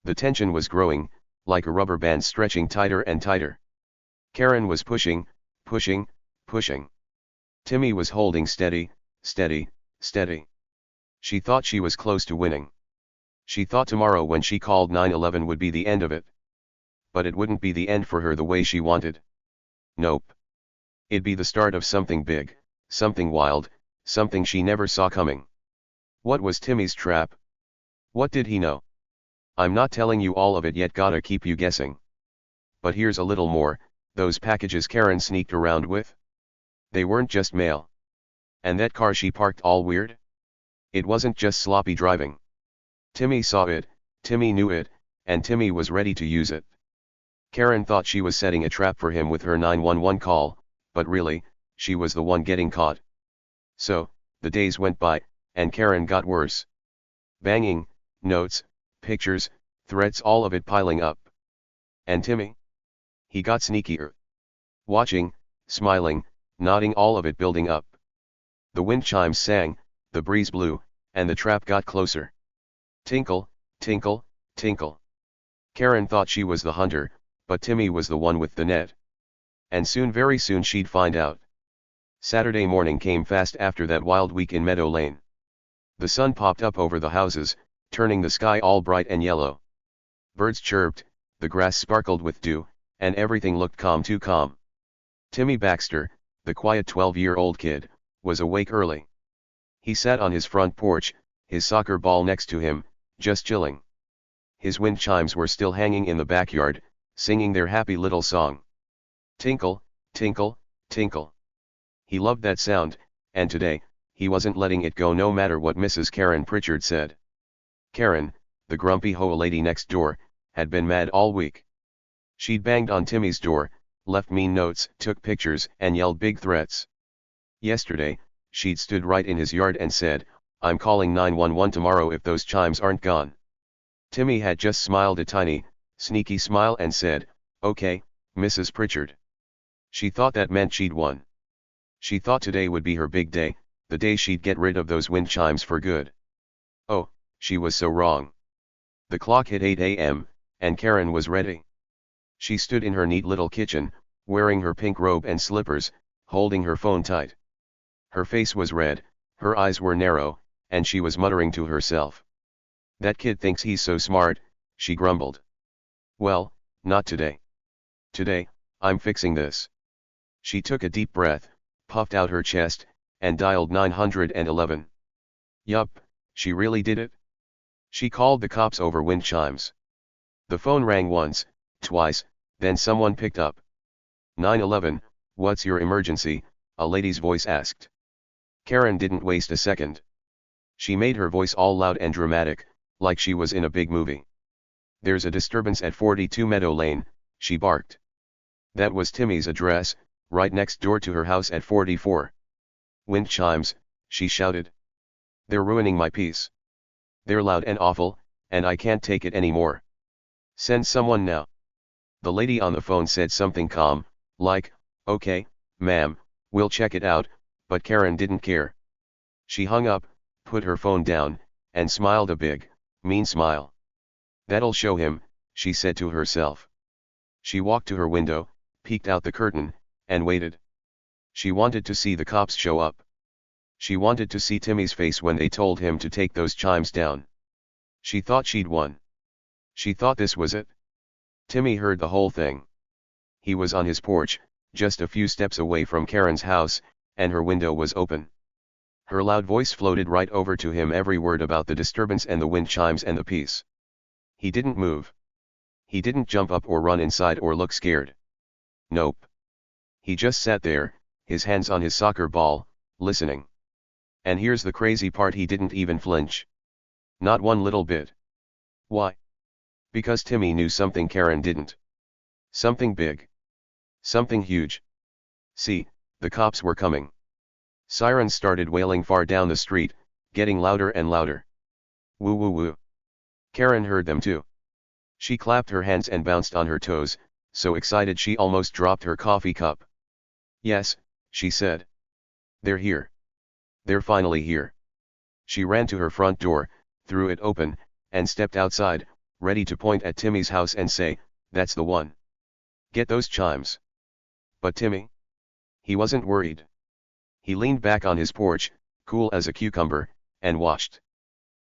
The tension was growing, like a rubber band stretching tighter and tighter. Karen was pushing, pushing, pushing. Timmy was holding steady, steady, steady. She thought she was close to winning. She thought tomorrow when she called 911 would be the end of it. But it wouldn't be the end for her the way she wanted. Nope. It'd be the start of something big, something wild, something she never saw coming. What was Timmy's trap? What did he know? I'm not telling you all of it yet, gotta keep you guessing. But here's a little more, those packages Karen sneaked around with? They weren't just mail. And that car she parked all weird? It wasn't just sloppy driving. Timmy saw it, Timmy knew it, and Timmy was ready to use it. Karen thought she was setting a trap for him with her 911 call, but really, she was the one getting caught. So, the days went by, and Karen got worse. Banging, notes, pictures, threats, all of it piling up. And Timmy? He got sneakier. Watching, smiling, nodding, all of it building up. The wind chimes sang, the breeze blew, and the trap got closer. Tinkle, tinkle, tinkle. Karen thought she was the hunter, but Timmy was the one with the net. And soon, very soon, she'd find out. Saturday morning came fast after that wild week in Meadow Lane. The sun popped up over the houses, turning the sky all bright and yellow. Birds chirped, the grass sparkled with dew, and everything looked calm, too calm. Timmy Baxter, the quiet 12-year-old kid, was awake early. He sat on his front porch, his soccer ball next to him, just chilling. His wind chimes were still hanging in the backyard, singing their happy little song. Tinkle, tinkle, tinkle. He loved that sound, and today, he wasn't letting it go no matter what Mrs. Karen Pritchard said. Karen, the grumpy HOA lady next door, had been mad all week. She'd banged on Timmy's door, left mean notes, took pictures, and yelled big threats. Yesterday, she'd stood right in his yard and said, "I'm calling 911 tomorrow if those chimes aren't gone." Timmy had just smiled a tiny, sneaky smile and said, "Okay, Mrs. Pritchard." She thought that meant she'd won. She thought today would be her big day, the day she'd get rid of those wind chimes for good. Oh, she was so wrong. The clock hit 8 a.m., and Karen was ready. She stood in her neat little kitchen, wearing her pink robe and slippers, holding her phone tight. Her face was red, her eyes were narrow, and she was muttering to herself. "That kid thinks he's so smart," she grumbled. "Well, not today. Today, I'm fixing this." She took a deep breath, puffed out her chest, and dialed 911. Yup, she really did it. She called the cops over wind chimes. The phone rang once, twice, then someone picked up. 911, what's your emergency? A lady's voice asked. Karen didn't waste a second. She made her voice all loud and dramatic, like she was in a big movie. "There's a disturbance at 42 Meadow Lane," she barked. That was Timmy's address, right next door to her house at 44. "Wind chimes," she shouted. "They're ruining my peace. They're loud and awful, and I can't take it anymore. Send someone now." The lady on the phone said something calm, like, "Okay, ma'am, we'll check it out," but Karen didn't care. She hung up, put her phone down, and smiled a big, mean smile. "That'll show him," she said to herself. She walked to her window, peeked out the curtain, and waited. She wanted to see the cops show up. She wanted to see Timmy's face when they told him to take those chimes down. She thought she'd won. She thought this was it. Timmy heard the whole thing. He was on his porch, just a few steps away from Karen's house, and her window was open. Her loud voice floated right over to him, every word about the disturbance and the wind chimes and the peace. He didn't move. He didn't jump up or run inside or look scared. Nope. He just sat there, his hands on his soccer ball, listening. And here's the crazy part, he didn't even flinch. Not one little bit. Why? Because Timmy knew something Karen didn't. Something big. Something huge. See, the cops were coming. Sirens started wailing far down the street, getting louder and louder. Woo woo woo. Karen heard them too. She clapped her hands and bounced on her toes, so excited she almost dropped her coffee cup. "Yes," she said. "They're here. They're finally here." She ran to her front door, threw it open, and stepped outside, ready to point at Timmy's house and say, "That's the one. Get those chimes." But Timmy? He wasn't worried. He leaned back on his porch, cool as a cucumber, and watched.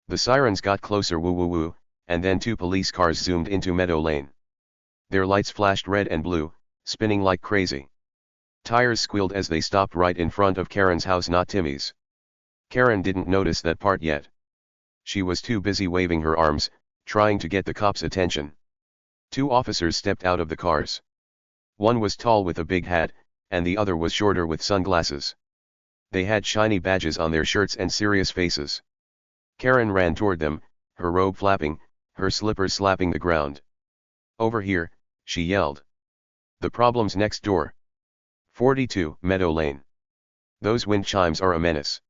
The sirens got closer, woo woo woo, and then two police cars zoomed into Meadow Lane. Their lights flashed red and blue, spinning like crazy. Tires squealed as they stopped right in front of Karen's house, not Timmy's. Karen didn't notice that part yet. She was too busy waving her arms, trying to get the cops' attention. Two officers stepped out of the cars. One was tall with a big hat, and the other was shorter with sunglasses. They had shiny badges on their shirts and serious faces. Karen ran toward them, her robe flapping, her slippers slapping the ground. "Over here," she yelled. "The problem's next door. 42 Meadow Lane. Those wind chimes are a menace."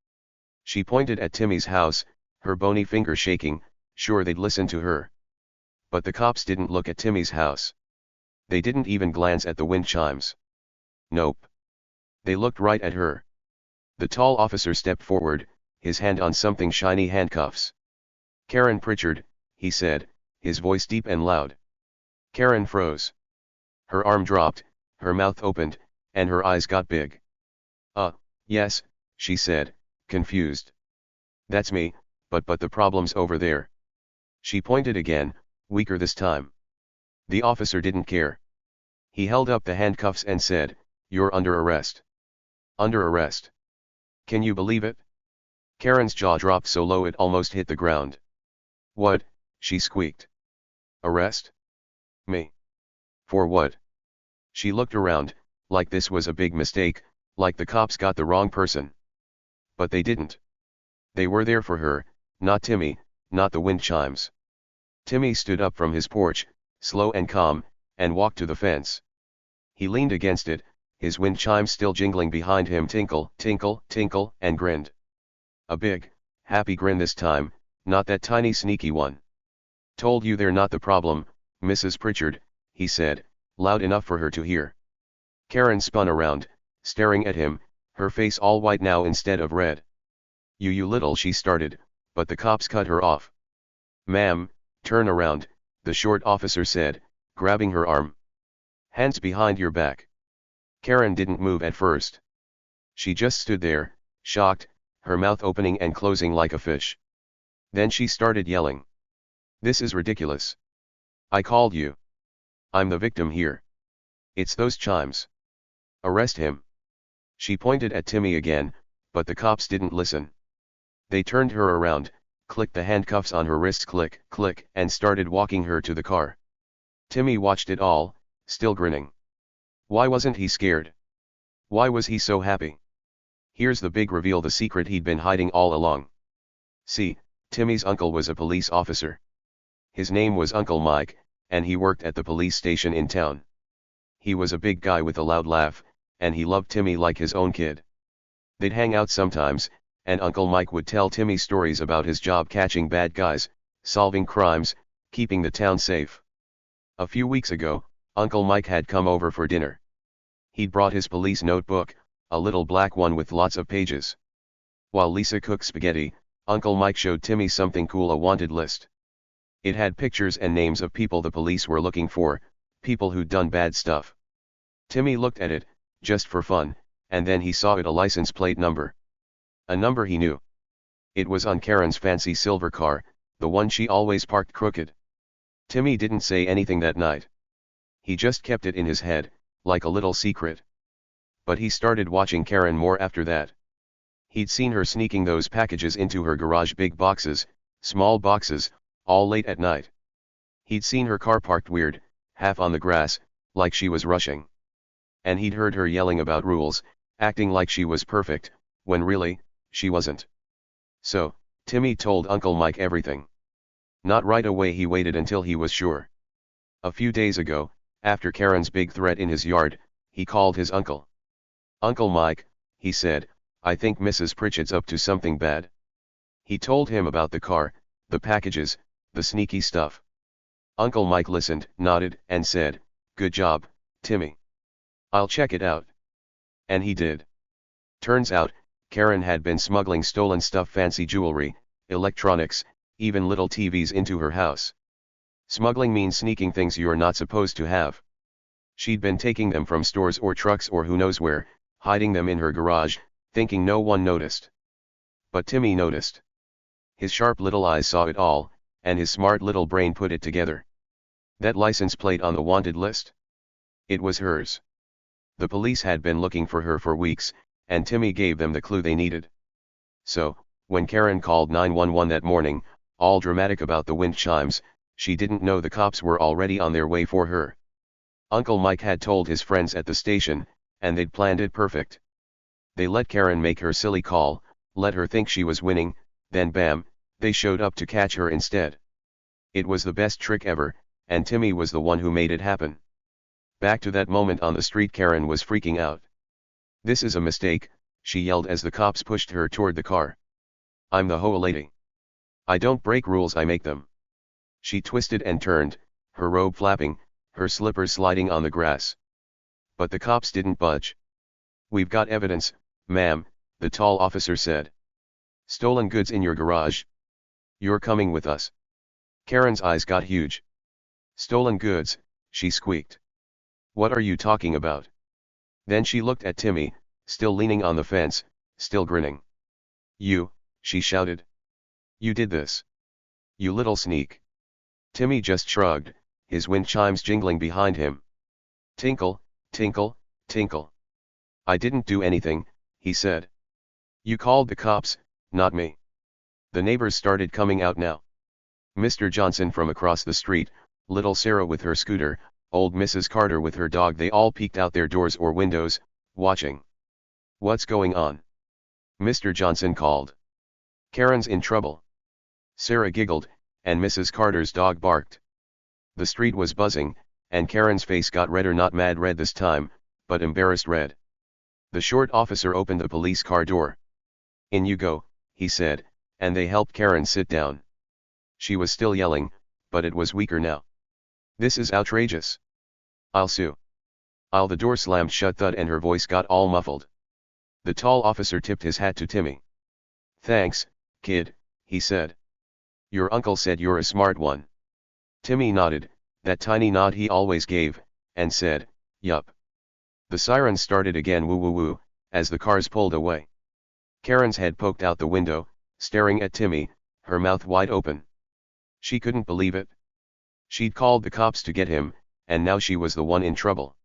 She pointed at Timmy's house, her bony finger shaking, sure they'd listen to her. But the cops didn't look at Timmy's house. They didn't even glance at the wind chimes. Nope. They looked right at her. The tall officer stepped forward, his hand on something shiny, handcuffs. "Karen Pritchard," he said, his voice deep and loud. Karen froze. Her arm dropped, her mouth opened, and her eyes got big. Yes," she said, confused. "That's me, but the problem's over there." She pointed again, weaker this time. The officer didn't care. He held up the handcuffs and said, "You're under arrest." "Under arrest? Can you believe it?" Karen's jaw dropped so low it almost hit the ground. "What?" she squeaked. "Arrest? Me? For what?" She looked around, like this was a big mistake, like the cops got the wrong person. But they didn't. They were there for her, not Timmy, not the wind chimes. Timmy stood up from his porch, slow and calm, and walked to the fence. He leaned against it, his wind chimes still jingling behind him, tinkle, tinkle, tinkle, and grinned. A big, happy grin this time, not that tiny sneaky one. "Told you they're not the problem, Mrs. Pritchard," he said, loud enough for her to hear. Karen spun around, staring at him, her face all white now instead of red. You little," she started, but the cops cut her off. "Ma'am, turn around," the short officer said, grabbing her arm. "Hands behind your back." Karen didn't move at first. She just stood there, shocked, her mouth opening and closing like a fish. Then she started yelling. "This is ridiculous. I called you. I'm the victim here. It's those chimes. Arrest him." She pointed at Timmy again, but the cops didn't listen. They turned her around, clicked the handcuffs on her wrists, click, click, and started walking her to the car. Timmy watched it all, still grinning. Why wasn't he scared? Why was he so happy? Here's the big reveal, the secret he'd been hiding all along. See, Timmy's uncle was a police officer. His name was Uncle Mike, and he worked at the police station in town. He was a big guy with a loud laugh, and he loved Timmy like his own kid. They'd hang out sometimes, and Uncle Mike would tell Timmy stories about his job catching bad guys, solving crimes, keeping the town safe. A few weeks ago, Uncle Mike had come over for dinner. He'd brought his police notebook, a little black one with lots of pages. While Lisa cooked spaghetti, Uncle Mike showed Timmy something cool, a wanted list. It had pictures and names of people the police were looking for, people who'd done bad stuff. Timmy looked at it, just for fun, and then he saw it, a license plate number. A number he knew. It was on Karen's fancy silver car, the one she always parked crooked. Timmy didn't say anything that night. He just kept it in his head, like a little secret. But he started watching Karen more after that. He'd seen her sneaking those packages into her garage, big boxes, small boxes, all late at night. He'd seen her car parked weird, half on the grass, like she was rushing. And he'd heard her yelling about rules, acting like she was perfect, when really, she wasn't. So, Timmy told Uncle Mike everything. Not right away, he waited until he was sure. A few days ago, after Karen's big threat in his yard, he called his uncle. "Uncle Mike," he said, "I think Mrs. Pritchard's up to something bad." He told him about the car, the packages, the sneaky stuff. Uncle Mike listened, nodded, and said, "Good job, Timmy. I'll check it out." And he did. Turns out, Karen had been smuggling stolen stuff, fancy jewelry, electronics, even little TVs into her house. Smuggling means sneaking things you're not supposed to have. She'd been taking them from stores or trucks or who knows where, hiding them in her garage, thinking no one noticed. But Timmy noticed. His sharp little eyes saw it all, and his smart little brain put it together. That license plate on the wanted list. It was hers. The police had been looking for her for weeks, and Timmy gave them the clue they needed. So, when Karen called 911 that morning, all dramatic about the wind chimes, she didn't know the cops were already on their way for her. Uncle Mike had told his friends at the station, and they'd planned it perfect. They let Karen make her silly call, let her think she was winning, then bam, they showed up to catch her instead. It was the best trick ever, and Timmy was the one who made it happen. Back to that moment on the street, Karen was freaking out. "This is a mistake," she yelled as the cops pushed her toward the car. "I'm the HOA lady. I don't break rules, I make them." She twisted and turned, her robe flapping, her slippers sliding on the grass. But the cops didn't budge. "We've got evidence, ma'am," the tall officer said. "Stolen goods in your garage. You're coming with us." Karen's eyes got huge. "Stolen goods," she squeaked. "What are you talking about?" Then she looked at Timmy, still leaning on the fence, still grinning. "You," she shouted. "You did this. You little sneak." Timmy just shrugged, his wind chimes jingling behind him. "Tinkle, tinkle, tinkle." "I didn't do anything," he said. "You called the cops, not me." The neighbors started coming out now. Mr. Johnson from across the street, little Sarah with her scooter, old Mrs. Carter with her dog, they all peeked out their doors or windows, watching. "What's going on?" Mr. Johnson called. "Karen's in trouble." Sarah giggled, and Mrs. Carter's dog barked. The street was buzzing, and Karen's face got redder, not mad red this time, but embarrassed red. The short officer opened the police car door. "In you go," he said, and they helped Karen sit down. She was still yelling, but it was weaker now. "This is outrageous. I'll sue. I'll." The door slammed shut thud and her voice got all muffled. The tall officer tipped his hat to Timmy. "Thanks, kid," he said. "Your uncle said you're a smart one." Timmy nodded, that tiny nod he always gave, and said, "Yup." The sirens started again, woo woo woo, as the cars pulled away. Karen's head poked out the window, staring at Timmy, her mouth wide open. She couldn't believe it. She'd called the cops to get him, and now she was the one in trouble.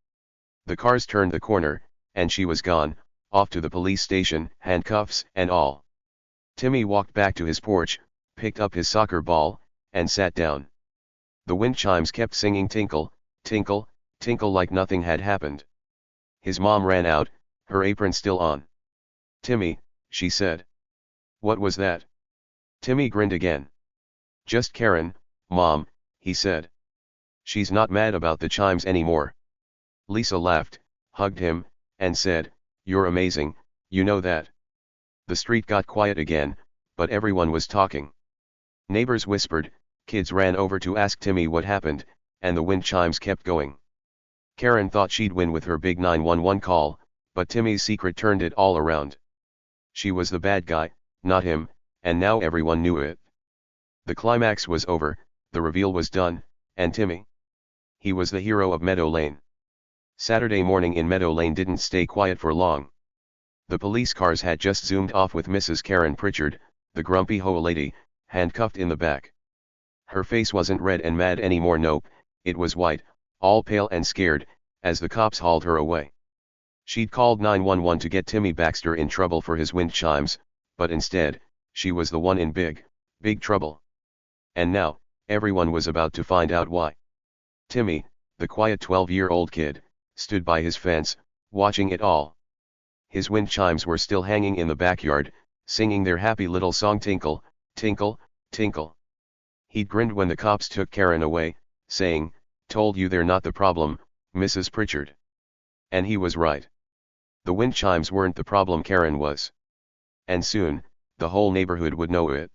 The cars turned the corner, and she was gone, off to the police station, handcuffs and all. Timmy walked back to his porch, picked up his soccer ball, and sat down. The wind chimes kept singing tinkle, tinkle, tinkle like nothing had happened. His mom ran out, her apron still on. "Timmy," she said. "What was that?" Timmy grinned again. "Just Karen, Mom," he said. "She's not mad about the chimes anymore." Lisa laughed, hugged him, and said, "You're amazing, you know that." The street got quiet again, but everyone was talking. Neighbors whispered, kids ran over to ask Timmy what happened, and the wind chimes kept going. Karen thought she'd win with her big 911 call, but Timmy's secret turned it all around. She was the bad guy, not him, and now everyone knew it. The climax was over, the reveal was done, and Timmy, he was the hero of Meadow Lane. Saturday morning in Meadow Lane didn't stay quiet for long. The police cars had just zoomed off with Mrs. Karen Pritchard, the grumpy HOA lady, handcuffed in the back. Her face wasn't red and mad anymore, nope, it was white, all pale and scared, as the cops hauled her away. She'd called 911 to get Timmy Baxter in trouble for his wind chimes, but instead, she was the one in big trouble. And now, everyone was about to find out why. Timmy, the quiet 12-year-old kid, stood by his fence, watching it all. His wind chimes were still hanging in the backyard, singing their happy little song, tinkle, tinkle, tinkle. He'd grinned when the cops took Karen away, saying, "Told you they're not the problem, Mrs. Pritchard." And he was right. The wind chimes weren't the problem, Karen was. And soon, the whole neighborhood would know it.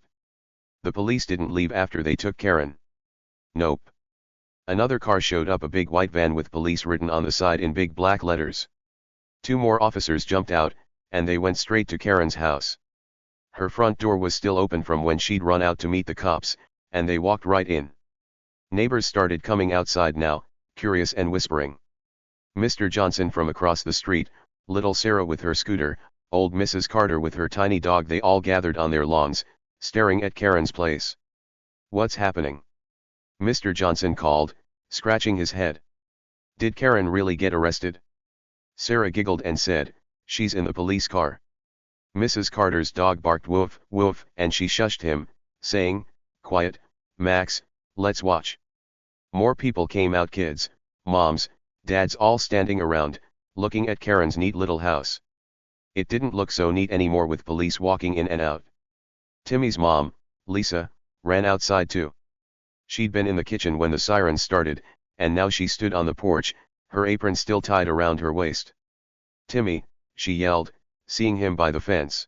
The police didn't leave after they took Karen. Nope. Another car showed up, a big white van with police written on the side in big black letters. 2 more officers jumped out, and they went straight to Karen's house. Her front door was still open from when she'd run out to meet the cops, and they walked right in. Neighbors started coming outside now, curious and whispering. Mr. Johnson from across the street, little Sarah with her scooter, old Mrs. Carter with her tiny dog, they all gathered on their lawns, staring at Karen's place. "What's happening?" Mr. Johnson called, scratching his head. "Did Karen really get arrested?" Sarah giggled and said, "She's in the police car." Mrs. Carter's dog barked woof, woof, and she shushed him, saying, "Quiet, Max, let's watch." More people came out, kids, moms, dads, all standing around, looking at Karen's neat little house. It didn't look so neat anymore with police walking in and out. Timmy's mom, Lisa, ran outside too. She'd been in the kitchen when the sirens started, and now she stood on the porch, her apron still tied around her waist. "Timmy," she yelled, seeing him by the fence.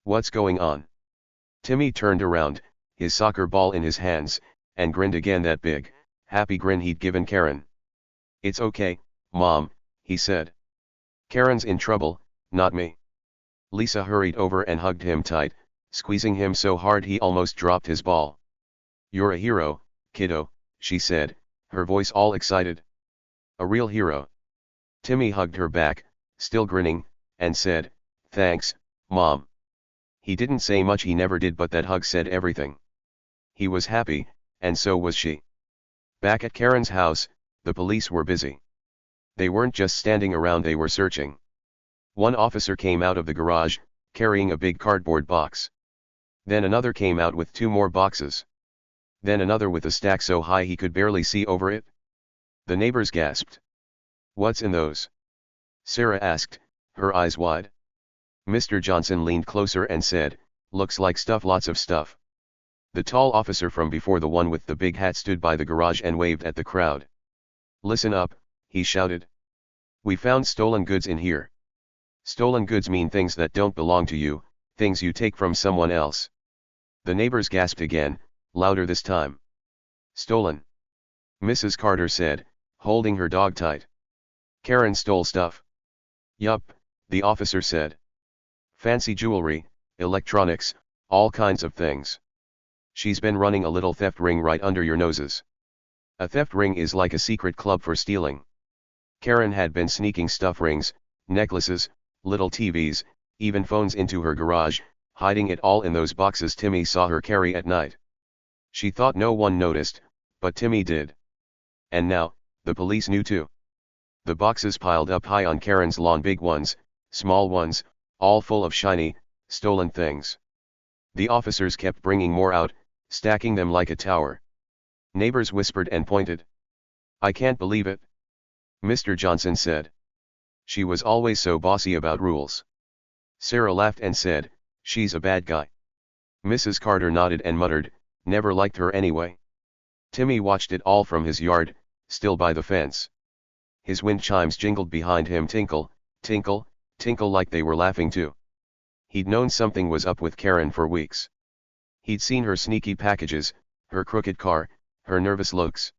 "What's going on?" Timmy turned around, his soccer ball in his hands, and grinned again, that big, happy grin he'd given Karen. "It's okay, Mom," he said. "Karen's in trouble, not me." Lisa hurried over and hugged him tight, squeezing him so hard he almost dropped his ball. "You're a hero, kiddo," she said, her voice all excited. "A real hero." Timmy hugged her back, still grinning, and said, "Thanks, Mom." He didn't say much, he never did, but that hug said everything. He was happy, and so was she. Back at Karen's house, the police were busy. They weren't just standing around, they were searching. One officer came out of the garage, carrying a big cardboard box. Then another came out with 2 more boxes. Then another with a stack so high he could barely see over it. The neighbors gasped. "What's in those?" Sarah asked, her eyes wide. Mr. Johnson leaned closer and said, "Looks like stuff, lots of stuff." The tall officer from before the one with the big hat stood by the garage and waved at the crowd. "Listen up," he shouted. "We found stolen goods in here. Stolen goods mean things that don't belong to you, things you take from someone else." The neighbors gasped again, louder this time. "Stolen?" Mrs. Carter said, holding her dog tight. "Karen stole stuff." "Yup," the officer said. "Fancy jewelry, electronics, all kinds of things. She's been running a little theft ring right under your noses." A theft ring is like a secret club for stealing. Karen had been sneaking stuff rings, necklaces, little TVs, even phones into her garage, hiding it all in those boxes Timmy saw her carry at night. She thought no one noticed, but Timmy did. And now, the police knew too. The boxes piled up high on Karen's lawn, big ones, small ones, all full of shiny, stolen things. The officers kept bringing more out, stacking them like a tower. Neighbors whispered and pointed. "I can't believe it," Mr. Johnson said. "She was always so bossy about rules." Sarah laughed and said, "She's a bad guy." Mrs. Carter nodded and muttered, "Never liked her anyway." Timmy watched it all from his yard, still by the fence. His wind chimes jingled behind him, tinkle, tinkle, tinkle, like they were laughing too. He'd known something was up with Karen for weeks. He'd seen her sneaky packages, her crooked car, her nervous looks.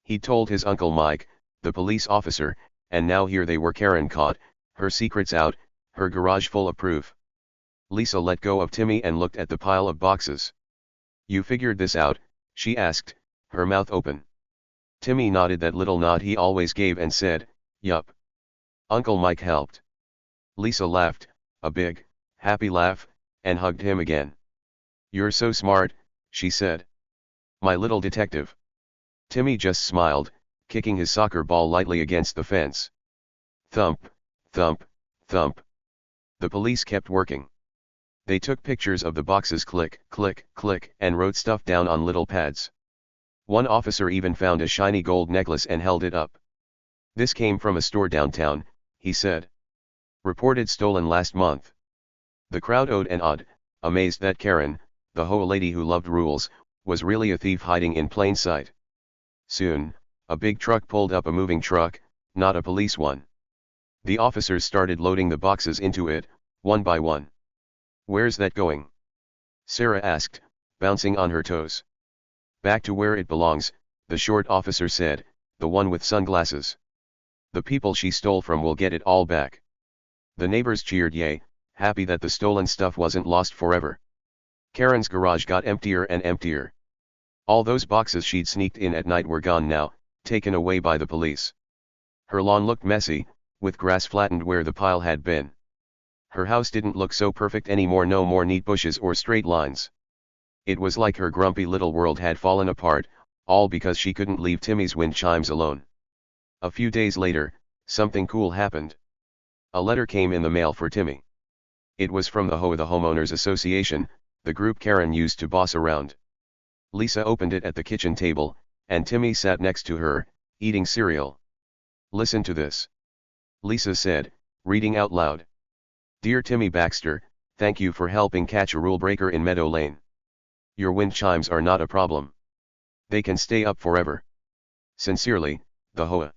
He'd told his Uncle Mike, the police officer, and now here they were, Karen caught, her secrets out, her garage full of proof. Lisa let go of Timmy and looked at the pile of boxes. "You figured this out?" she asked, her mouth open. Timmy nodded that little nod he always gave and said, "Yup. Uncle Mike helped." Lisa laughed, a big, happy laugh, and hugged him again. "You're so smart," she said. "My little detective." Timmy just smiled, kicking his soccer ball lightly against the fence. Thump, thump, thump. The police kept working. They took pictures of the boxes, click, click, click, and wrote stuff down on little pads. One officer even found a shiny gold necklace and held it up. "This came from a store downtown," he said. "Reported stolen last month." The crowd oh'd and awed, amazed that Karen, the HOA lady who loved rules, was really a thief hiding in plain sight. Soon, a big truck pulled up, a moving truck, not a police one. The officers started loading the boxes into it, one by one. "Where's that going?" Sarah asked, bouncing on her toes. "Back to where it belongs," the short officer said, "the one with sunglasses. The people she stole from will get it all back." The neighbors cheered yay, happy that the stolen stuff wasn't lost forever. Karen's garage got emptier and emptier. All those boxes she'd sneaked in at night were gone now, taken away by the police. Her lawn looked messy, with grass flattened where the pile had been. Her house didn't look so perfect anymore, no more neat bushes or straight lines. It was like her grumpy little world had fallen apart, all because she couldn't leave Timmy's wind chimes alone. A few days later, something cool happened. A letter came in the mail for Timmy. It was from the HOA, the Homeowners Association, the group Karen used to boss around. Lisa opened it at the kitchen table, and Timmy sat next to her, eating cereal. "Listen to this," Lisa said, reading out loud. "Dear Timmy Baxter, thank you for helping catch a rule breaker in Meadow Lane. Your wind chimes are not a problem. They can stay up forever. Sincerely, the HOA."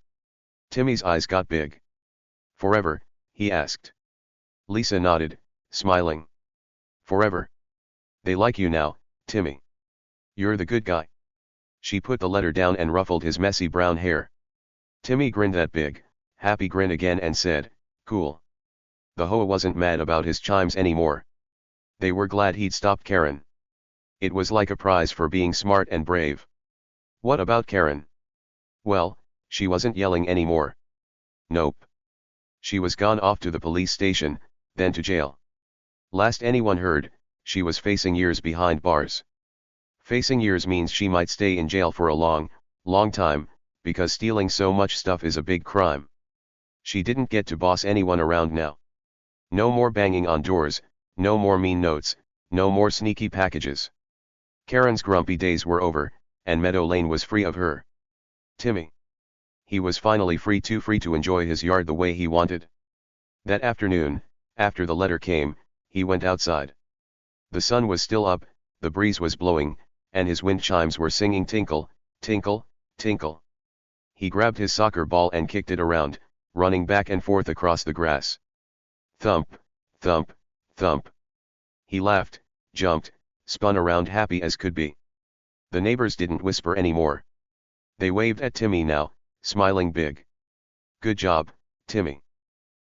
Timmy's eyes got big. "Forever?" he asked. Lisa nodded, smiling. "Forever. They like you now, Timmy. You're the good guy." She put the letter down and ruffled his messy brown hair. Timmy grinned that big, happy grin again and said, "Cool." The HOA wasn't mad about his chimes anymore. They were glad he'd stopped Karen. It was like a prize for being smart and brave. What about Karen? Well, she wasn't yelling anymore. Nope. She was gone off to the police station, then to jail. Last anyone heard, she was facing years behind bars. Facing years means she might stay in jail for a long, long time, because stealing so much stuff is a big crime. She didn't get to boss anyone around now. No more banging on doors, no more mean notes, no more sneaky packages. Karen's grumpy days were over, and Meadow Lane was free of her. Timmy. He was finally free to enjoy his yard the way he wanted. That afternoon, after the letter came, he went outside. The sun was still up, the breeze was blowing, and his wind chimes were singing tinkle, tinkle, tinkle. He grabbed his soccer ball and kicked it around, running back and forth across the grass. Thump, thump, thump. He laughed, jumped, spun around happy as could be. The neighbors didn't whisper anymore. They waved at Timmy now, smiling big. "Good job, Timmy,"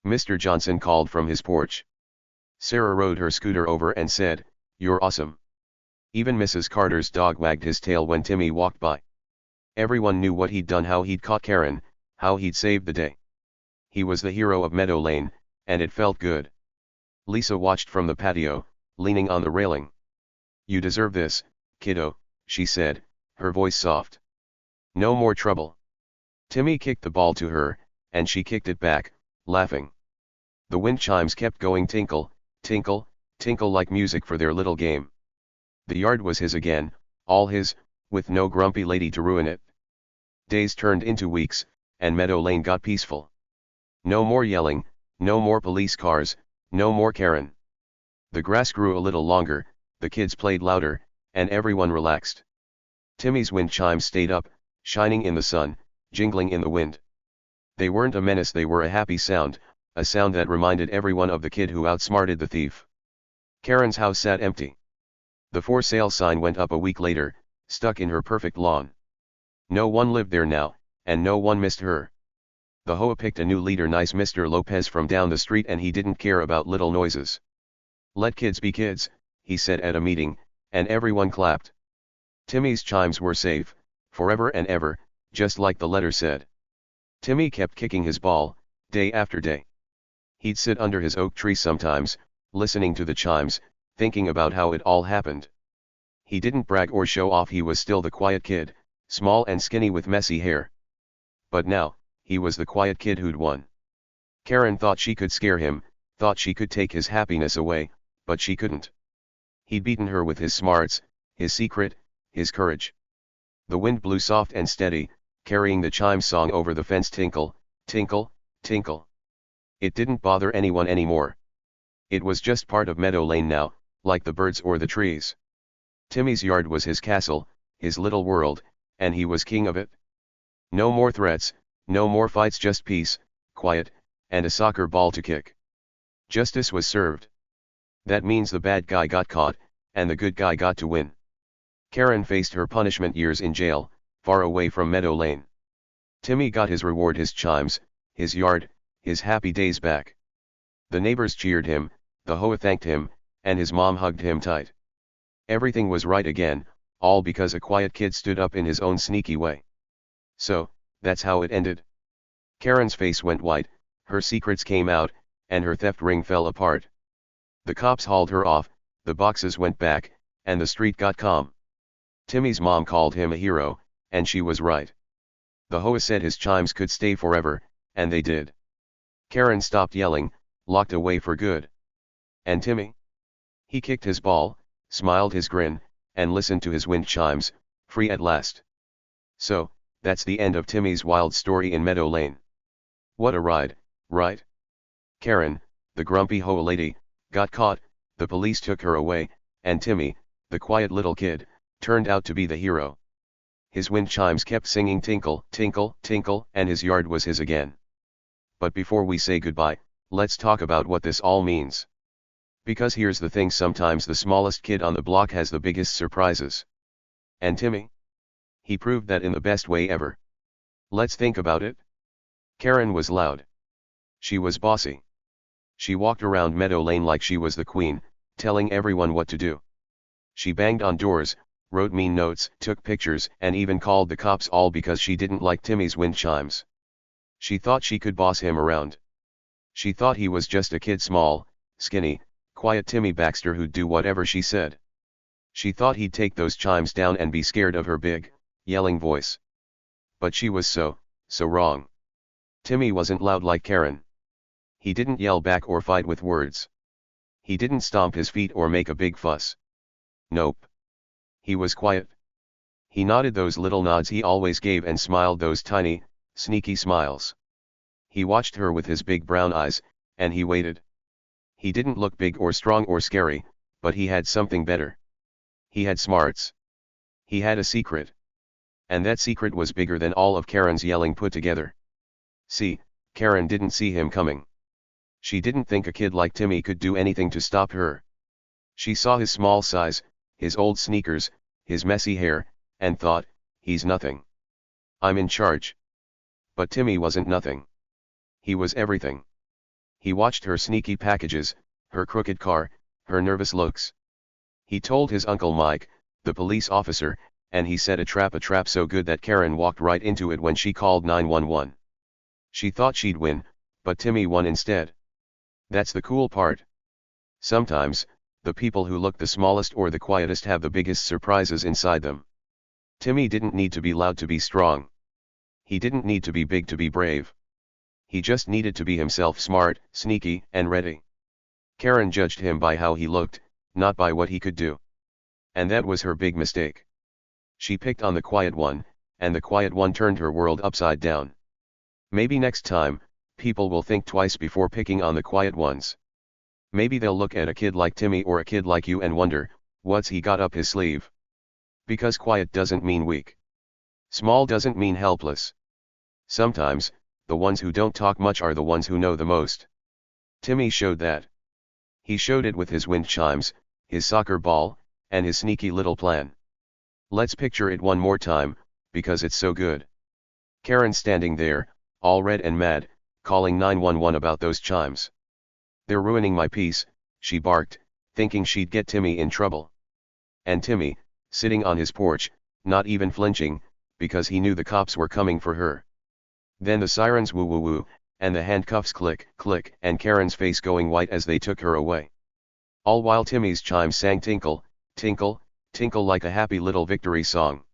Mr. Johnson called from his porch. Sarah rode her scooter over and said, "You're awesome." Even Mrs. Carter's dog wagged his tail when Timmy walked by. Everyone knew what he'd done, how he'd caught Karen, how he'd saved the day. He was the hero of Meadow Lane, and it felt good. Lisa watched from the patio, leaning on the railing. "You deserve this, kiddo," she said, her voice soft. "No more trouble." Timmy kicked the ball to her, and she kicked it back, laughing. The wind chimes kept going tinkle, tinkle, tinkle like music for their little game. The yard was his again, all his, with no grumpy lady to ruin it. Days turned into weeks, and Meadow Lane got peaceful. No more yelling, no more police cars, no more Karen. The grass grew a little longer, the kids played louder, and everyone relaxed. Timmy's wind chimes stayed up, shining in the sun, jingling in the wind. They weren't a menace, they were a happy sound, a sound that reminded everyone of the kid who outsmarted the thief. Karen's house sat empty. The for sale sign went up a week later, stuck in her perfect lawn. No one lived there now, and no one missed her. The HOA picked a new leader, nice Mr. Lopez from down the street, and he didn't care about little noises. "Let kids be kids," he said at a meeting, and everyone clapped. Timmy's chimes were safe, forever and ever, just like the letter said. Timmy kept kicking his ball, day after day. He'd sit under his oak tree sometimes, listening to the chimes, thinking about how it all happened. He didn't brag or show off, he was still the quiet kid, small and skinny with messy hair. But now, he was the quiet kid who'd won. Karen thought she could scare him, thought she could take his happiness away, but she couldn't. He'd beaten her with his smarts, his secret, his courage. The wind blew soft and steady, carrying the chime song over the fence, tinkle, tinkle, tinkle. It didn't bother anyone anymore. It was just part of Meadow Lane now, like the birds or the trees. Timmy's yard was his castle, his little world, and he was king of it. No more threats, no more fights, just peace, quiet, and a soccer ball to kick. Justice was served. That means the bad guy got caught, and the good guy got to win. Karen faced her punishment, years in jail, far away from Meadow Lane. Timmy got his reward, his chimes, his yard, his happy days back. The neighbors cheered him, the HOA thanked him, and his mom hugged him tight. Everything was right again, all because a quiet kid stood up in his own sneaky way. So, that's how it ended. Karen's face went white, her secrets came out, and her theft ring fell apart. The cops hauled her off, the boxes went back, and the street got calm. Timmy's mom called him a hero, and she was right. The HOA said his chimes could stay forever, and they did. Karen stopped yelling, locked away for good. And Timmy? He kicked his ball, smiled his grin, and listened to his wind chimes, free at last. So, that's the end of Timmy's wild story in Meadow Lane. What a ride, right? Karen, the grumpy HOA lady, got caught, the police took her away, and Timmy, the quiet little kid, turned out to be the hero. His wind chimes kept singing tinkle, tinkle, tinkle, and his yard was his again. But before we say goodbye, let's talk about what this all means. Because here's the thing, sometimes the smallest kid on the block has the biggest surprises. And Timmy? He proved that in the best way ever. Let's think about it. Karen was loud. She was bossy. She walked around Meadow Lane like she was the queen, telling everyone what to do. She banged on doors, wrote mean notes, took pictures, and even called the cops, all because she didn't like Timmy's wind chimes. She thought she could boss him around. She thought he was just a kid, small, skinny, quiet Timmy Baxter who'd do whatever she said. She thought he'd take those chimes down and be scared of her big, yelling voice. But she was so wrong. Timmy wasn't loud like Karen. He didn't yell back or fight with words. He didn't stomp his feet or make a big fuss. Nope. He was quiet. He nodded those little nods he always gave and smiled those tiny, Sneaky smiles. He watched her with his big brown eyes, and he waited. He didn't look big or strong or scary, but he had something better. He had smarts. He had a secret. And that secret was bigger than all of Karen's yelling put together. See, Karen didn't see him coming. She didn't think a kid like Timmy could do anything to stop her. She saw his small size, his old sneakers, his messy hair, and thought, he's nothing. I'm in charge. But Timmy wasn't nothing. He was everything. He watched her sneaky packages, her crooked car, her nervous looks. He told his Uncle Mike, the police officer, and he set a trap so good that Karen walked right into it when she called 911. She thought she'd win, but Timmy won instead. That's the cool part. Sometimes, the people who look the smallest or the quietest have the biggest surprises inside them. Timmy didn't need to be loud to be strong. He didn't need to be big to be brave. He just needed to be himself, smart, sneaky, and ready. Karen judged him by how he looked, not by what he could do. And that was her big mistake. She picked on the quiet one, and the quiet one turned her world upside down. Maybe next time, people will think twice before picking on the quiet ones. Maybe they'll look at a kid like Timmy or a kid like you and wonder, what's he got up his sleeve? Because quiet doesn't mean weak. Small doesn't mean helpless. Sometimes, the ones who don't talk much are the ones who know the most. Timmy showed that. He showed it with his wind chimes, his soccer ball, and his sneaky little plan. Let's picture it one more time, because it's so good. Karen standing there, all red and mad, calling 911 about those chimes. They're ruining my peace, she barked, thinking she'd get Timmy in trouble. And Timmy, sitting on his porch, not even flinching, because he knew the cops were coming for her. Then the sirens woo woo woo, and the handcuffs click, click, and Karen's face going white as they took her away. All while Timmy's chimes sang tinkle, tinkle, tinkle like a happy little victory song.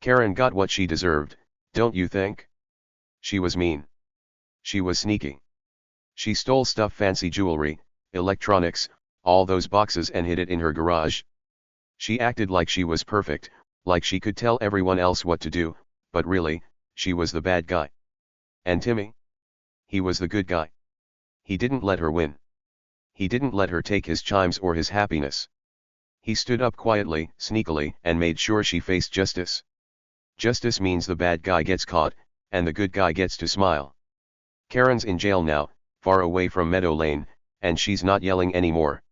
Karen got what she deserved, don't you think? She was mean. She was sneaky. She stole stuff, fancy jewelry, electronics, all those boxes, and hid it in her garage. She acted like she was perfect, like she could tell everyone else what to do, but really, she was the bad guy. And Timmy? He was the good guy. He didn't let her win. He didn't let her take his chimes or his happiness. He stood up quietly, sneakily, and made sure she faced justice. Justice means the bad guy gets caught, and the good guy gets to smile. Karen's in jail now, far away from Meadow Lane, and she's not yelling anymore.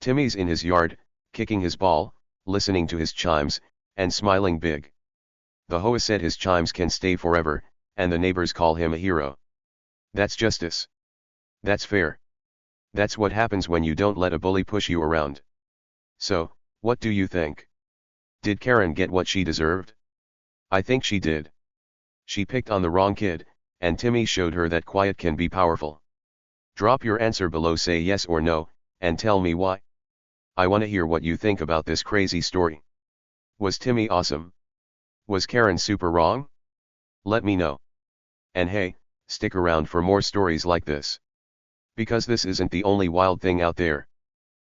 Timmy's in his yard, kicking his ball, listening to his chimes, and smiling big. The HOA said his chimes can stay forever, and the neighbors call him a hero. That's justice. That's fair. That's what happens when you don't let a bully push you around. So, what do you think? Did Karen get what she deserved? I think she did. She picked on the wrong kid, and Timmy showed her that quiet can be powerful. Drop your answer below, say yes or no, and tell me why. I want to hear what you think about this crazy story. Was Timmy awesome? Was Karen super wrong? Let me know. And hey, stick around for more stories like this. Because this isn't the only wild thing out there.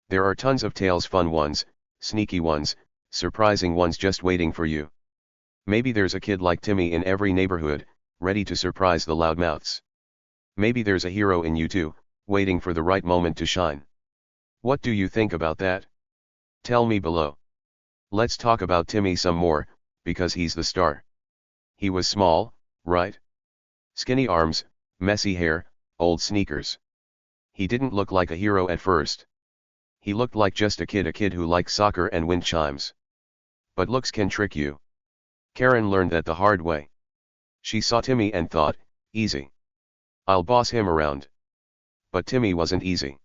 There are tons of tales, fun ones, sneaky ones, surprising ones just waiting for you. Maybe there's a kid like Timmy in every neighborhood, ready to surprise the loudmouths. Maybe there's a hero in you too, waiting for the right moment to shine. What do you think about that? Tell me below. Let's talk about Timmy some more, because he's the star. He was small, right? Skinny arms, messy hair, old sneakers. He didn't look like a hero at first. He looked like just a kid who liked soccer and wind chimes. But looks can trick you. Karen learned that the hard way. She saw Timmy and thought, easy. I'll boss him around. But Timmy wasn't easy.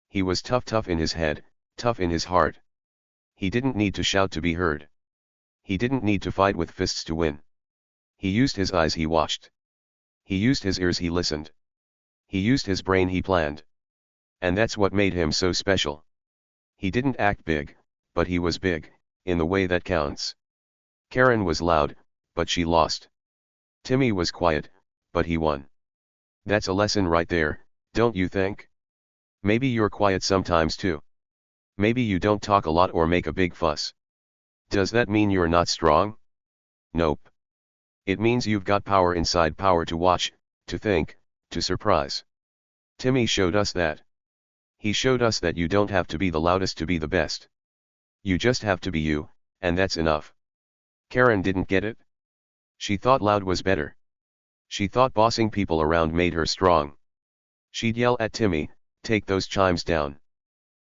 He was tough in his head, tough in his heart. He didn't need to shout to be heard. He didn't need to fight with fists to win. He used his eyes, he watched. He used his ears, he listened. He used his brain, he planned. And that's what made him so special. He didn't act big, but he was big, in the way that counts. Karen was loud, but she lost. Timmy was quiet, but he won. That's a lesson right there, don't you think? Maybe you're quiet sometimes too. Maybe you don't talk a lot or make a big fuss. Does that mean you're not strong? Nope. It means you've got power inside, power to watch, to think, to surprise. Timmy showed us that. He showed us that you don't have to be the loudest to be the best. You just have to be you, and that's enough. Karen didn't get it. She thought loud was better. She thought bossing people around made her strong. She'd yell at Timmy, "Take those chimes down."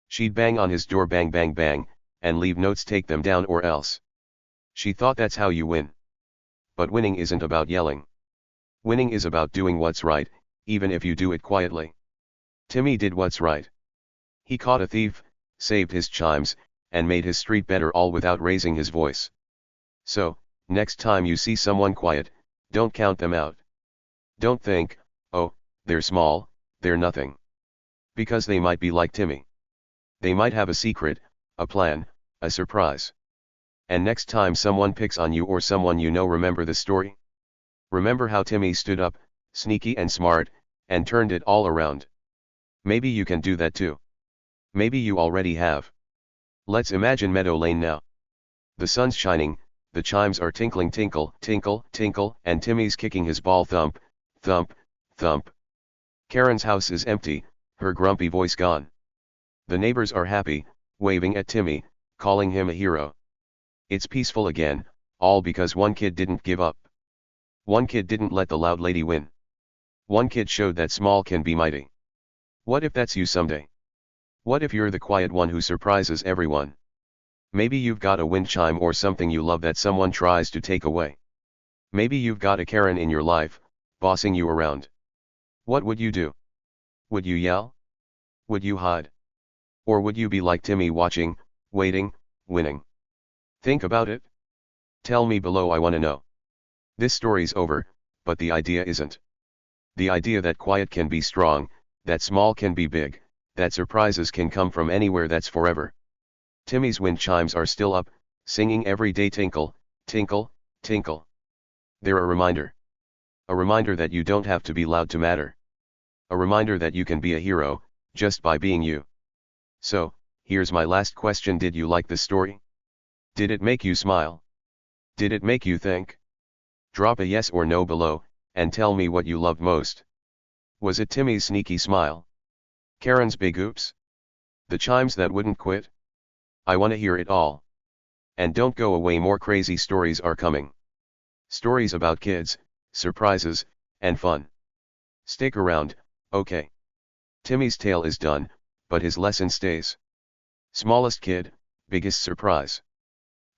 She'd bang on his door, bang bang bang, and leave notes, "Take them down or else." She thought that's how you win. But winning isn't about yelling. Winning is about doing what's right, even if you do it quietly. Timmy did what's right. He caught a thief, saved his chimes, and made his street better, all without raising his voice. So, next time you see someone quiet, don't count them out. Don't think, "Oh, they're small, they're nothing." Because they might be like Timmy. They might have a secret, a plan, a surprise. And next time someone picks on you or someone you know, remember the story. Remember how Timmy stood up, sneaky and smart, and turned it all around. Maybe you can do that too. Maybe you already have. Let's imagine Meadow Lane now. The sun's shining, the chimes are tinkling, tinkle, tinkle, tinkle, and Timmy's kicking his ball, thump, thump, thump. Karen's house is empty, her grumpy voice gone. The neighbors are happy, waving at Timmy, calling him a hero. It's peaceful again, all because one kid didn't give up. One kid didn't let the loud lady win. One kid showed that small can be mighty. What if that's you someday? What if you're the quiet one who surprises everyone? Maybe you've got a wind chime or something you love that someone tries to take away. Maybe you've got a Karen in your life, bossing you around. What would you do? Would you yell? Would you hide? Or would you be like Timmy, watching, waiting, winning? Think about it. Tell me below, I want to know. This story's over, but the idea isn't. The idea that quiet can be strong, that small can be big, that surprises can come from anywhere, that's forever. Timmy's wind chimes are still up, singing every day, tinkle, tinkle, tinkle. They're a reminder. A reminder that you don't have to be loud to matter. A reminder that you can be a hero, just by being you. So, here's my last question. Did you like the story? Did it make you smile? Did it make you think? Drop a yes or no below, and tell me what you loved most. Was it Timmy's sneaky smile? Karen's big oops? The chimes that wouldn't quit? I want to hear it all. And don't go away, more crazy stories are coming. Stories about kids, surprises, and fun. Stick around, okay? Timmy's tale is done, but his lesson stays. Smallest kid, biggest surprise.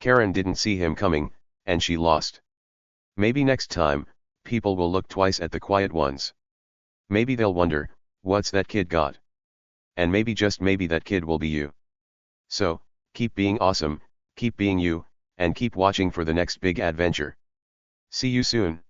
Karen didn't see him coming, and she lost. Maybe next time, people will look twice at the quiet ones. Maybe they'll wonder, what's that kid got? And maybe, just maybe, that kid will be you. So, keep being awesome, keep being you, and keep watching for the next big adventure. See you soon.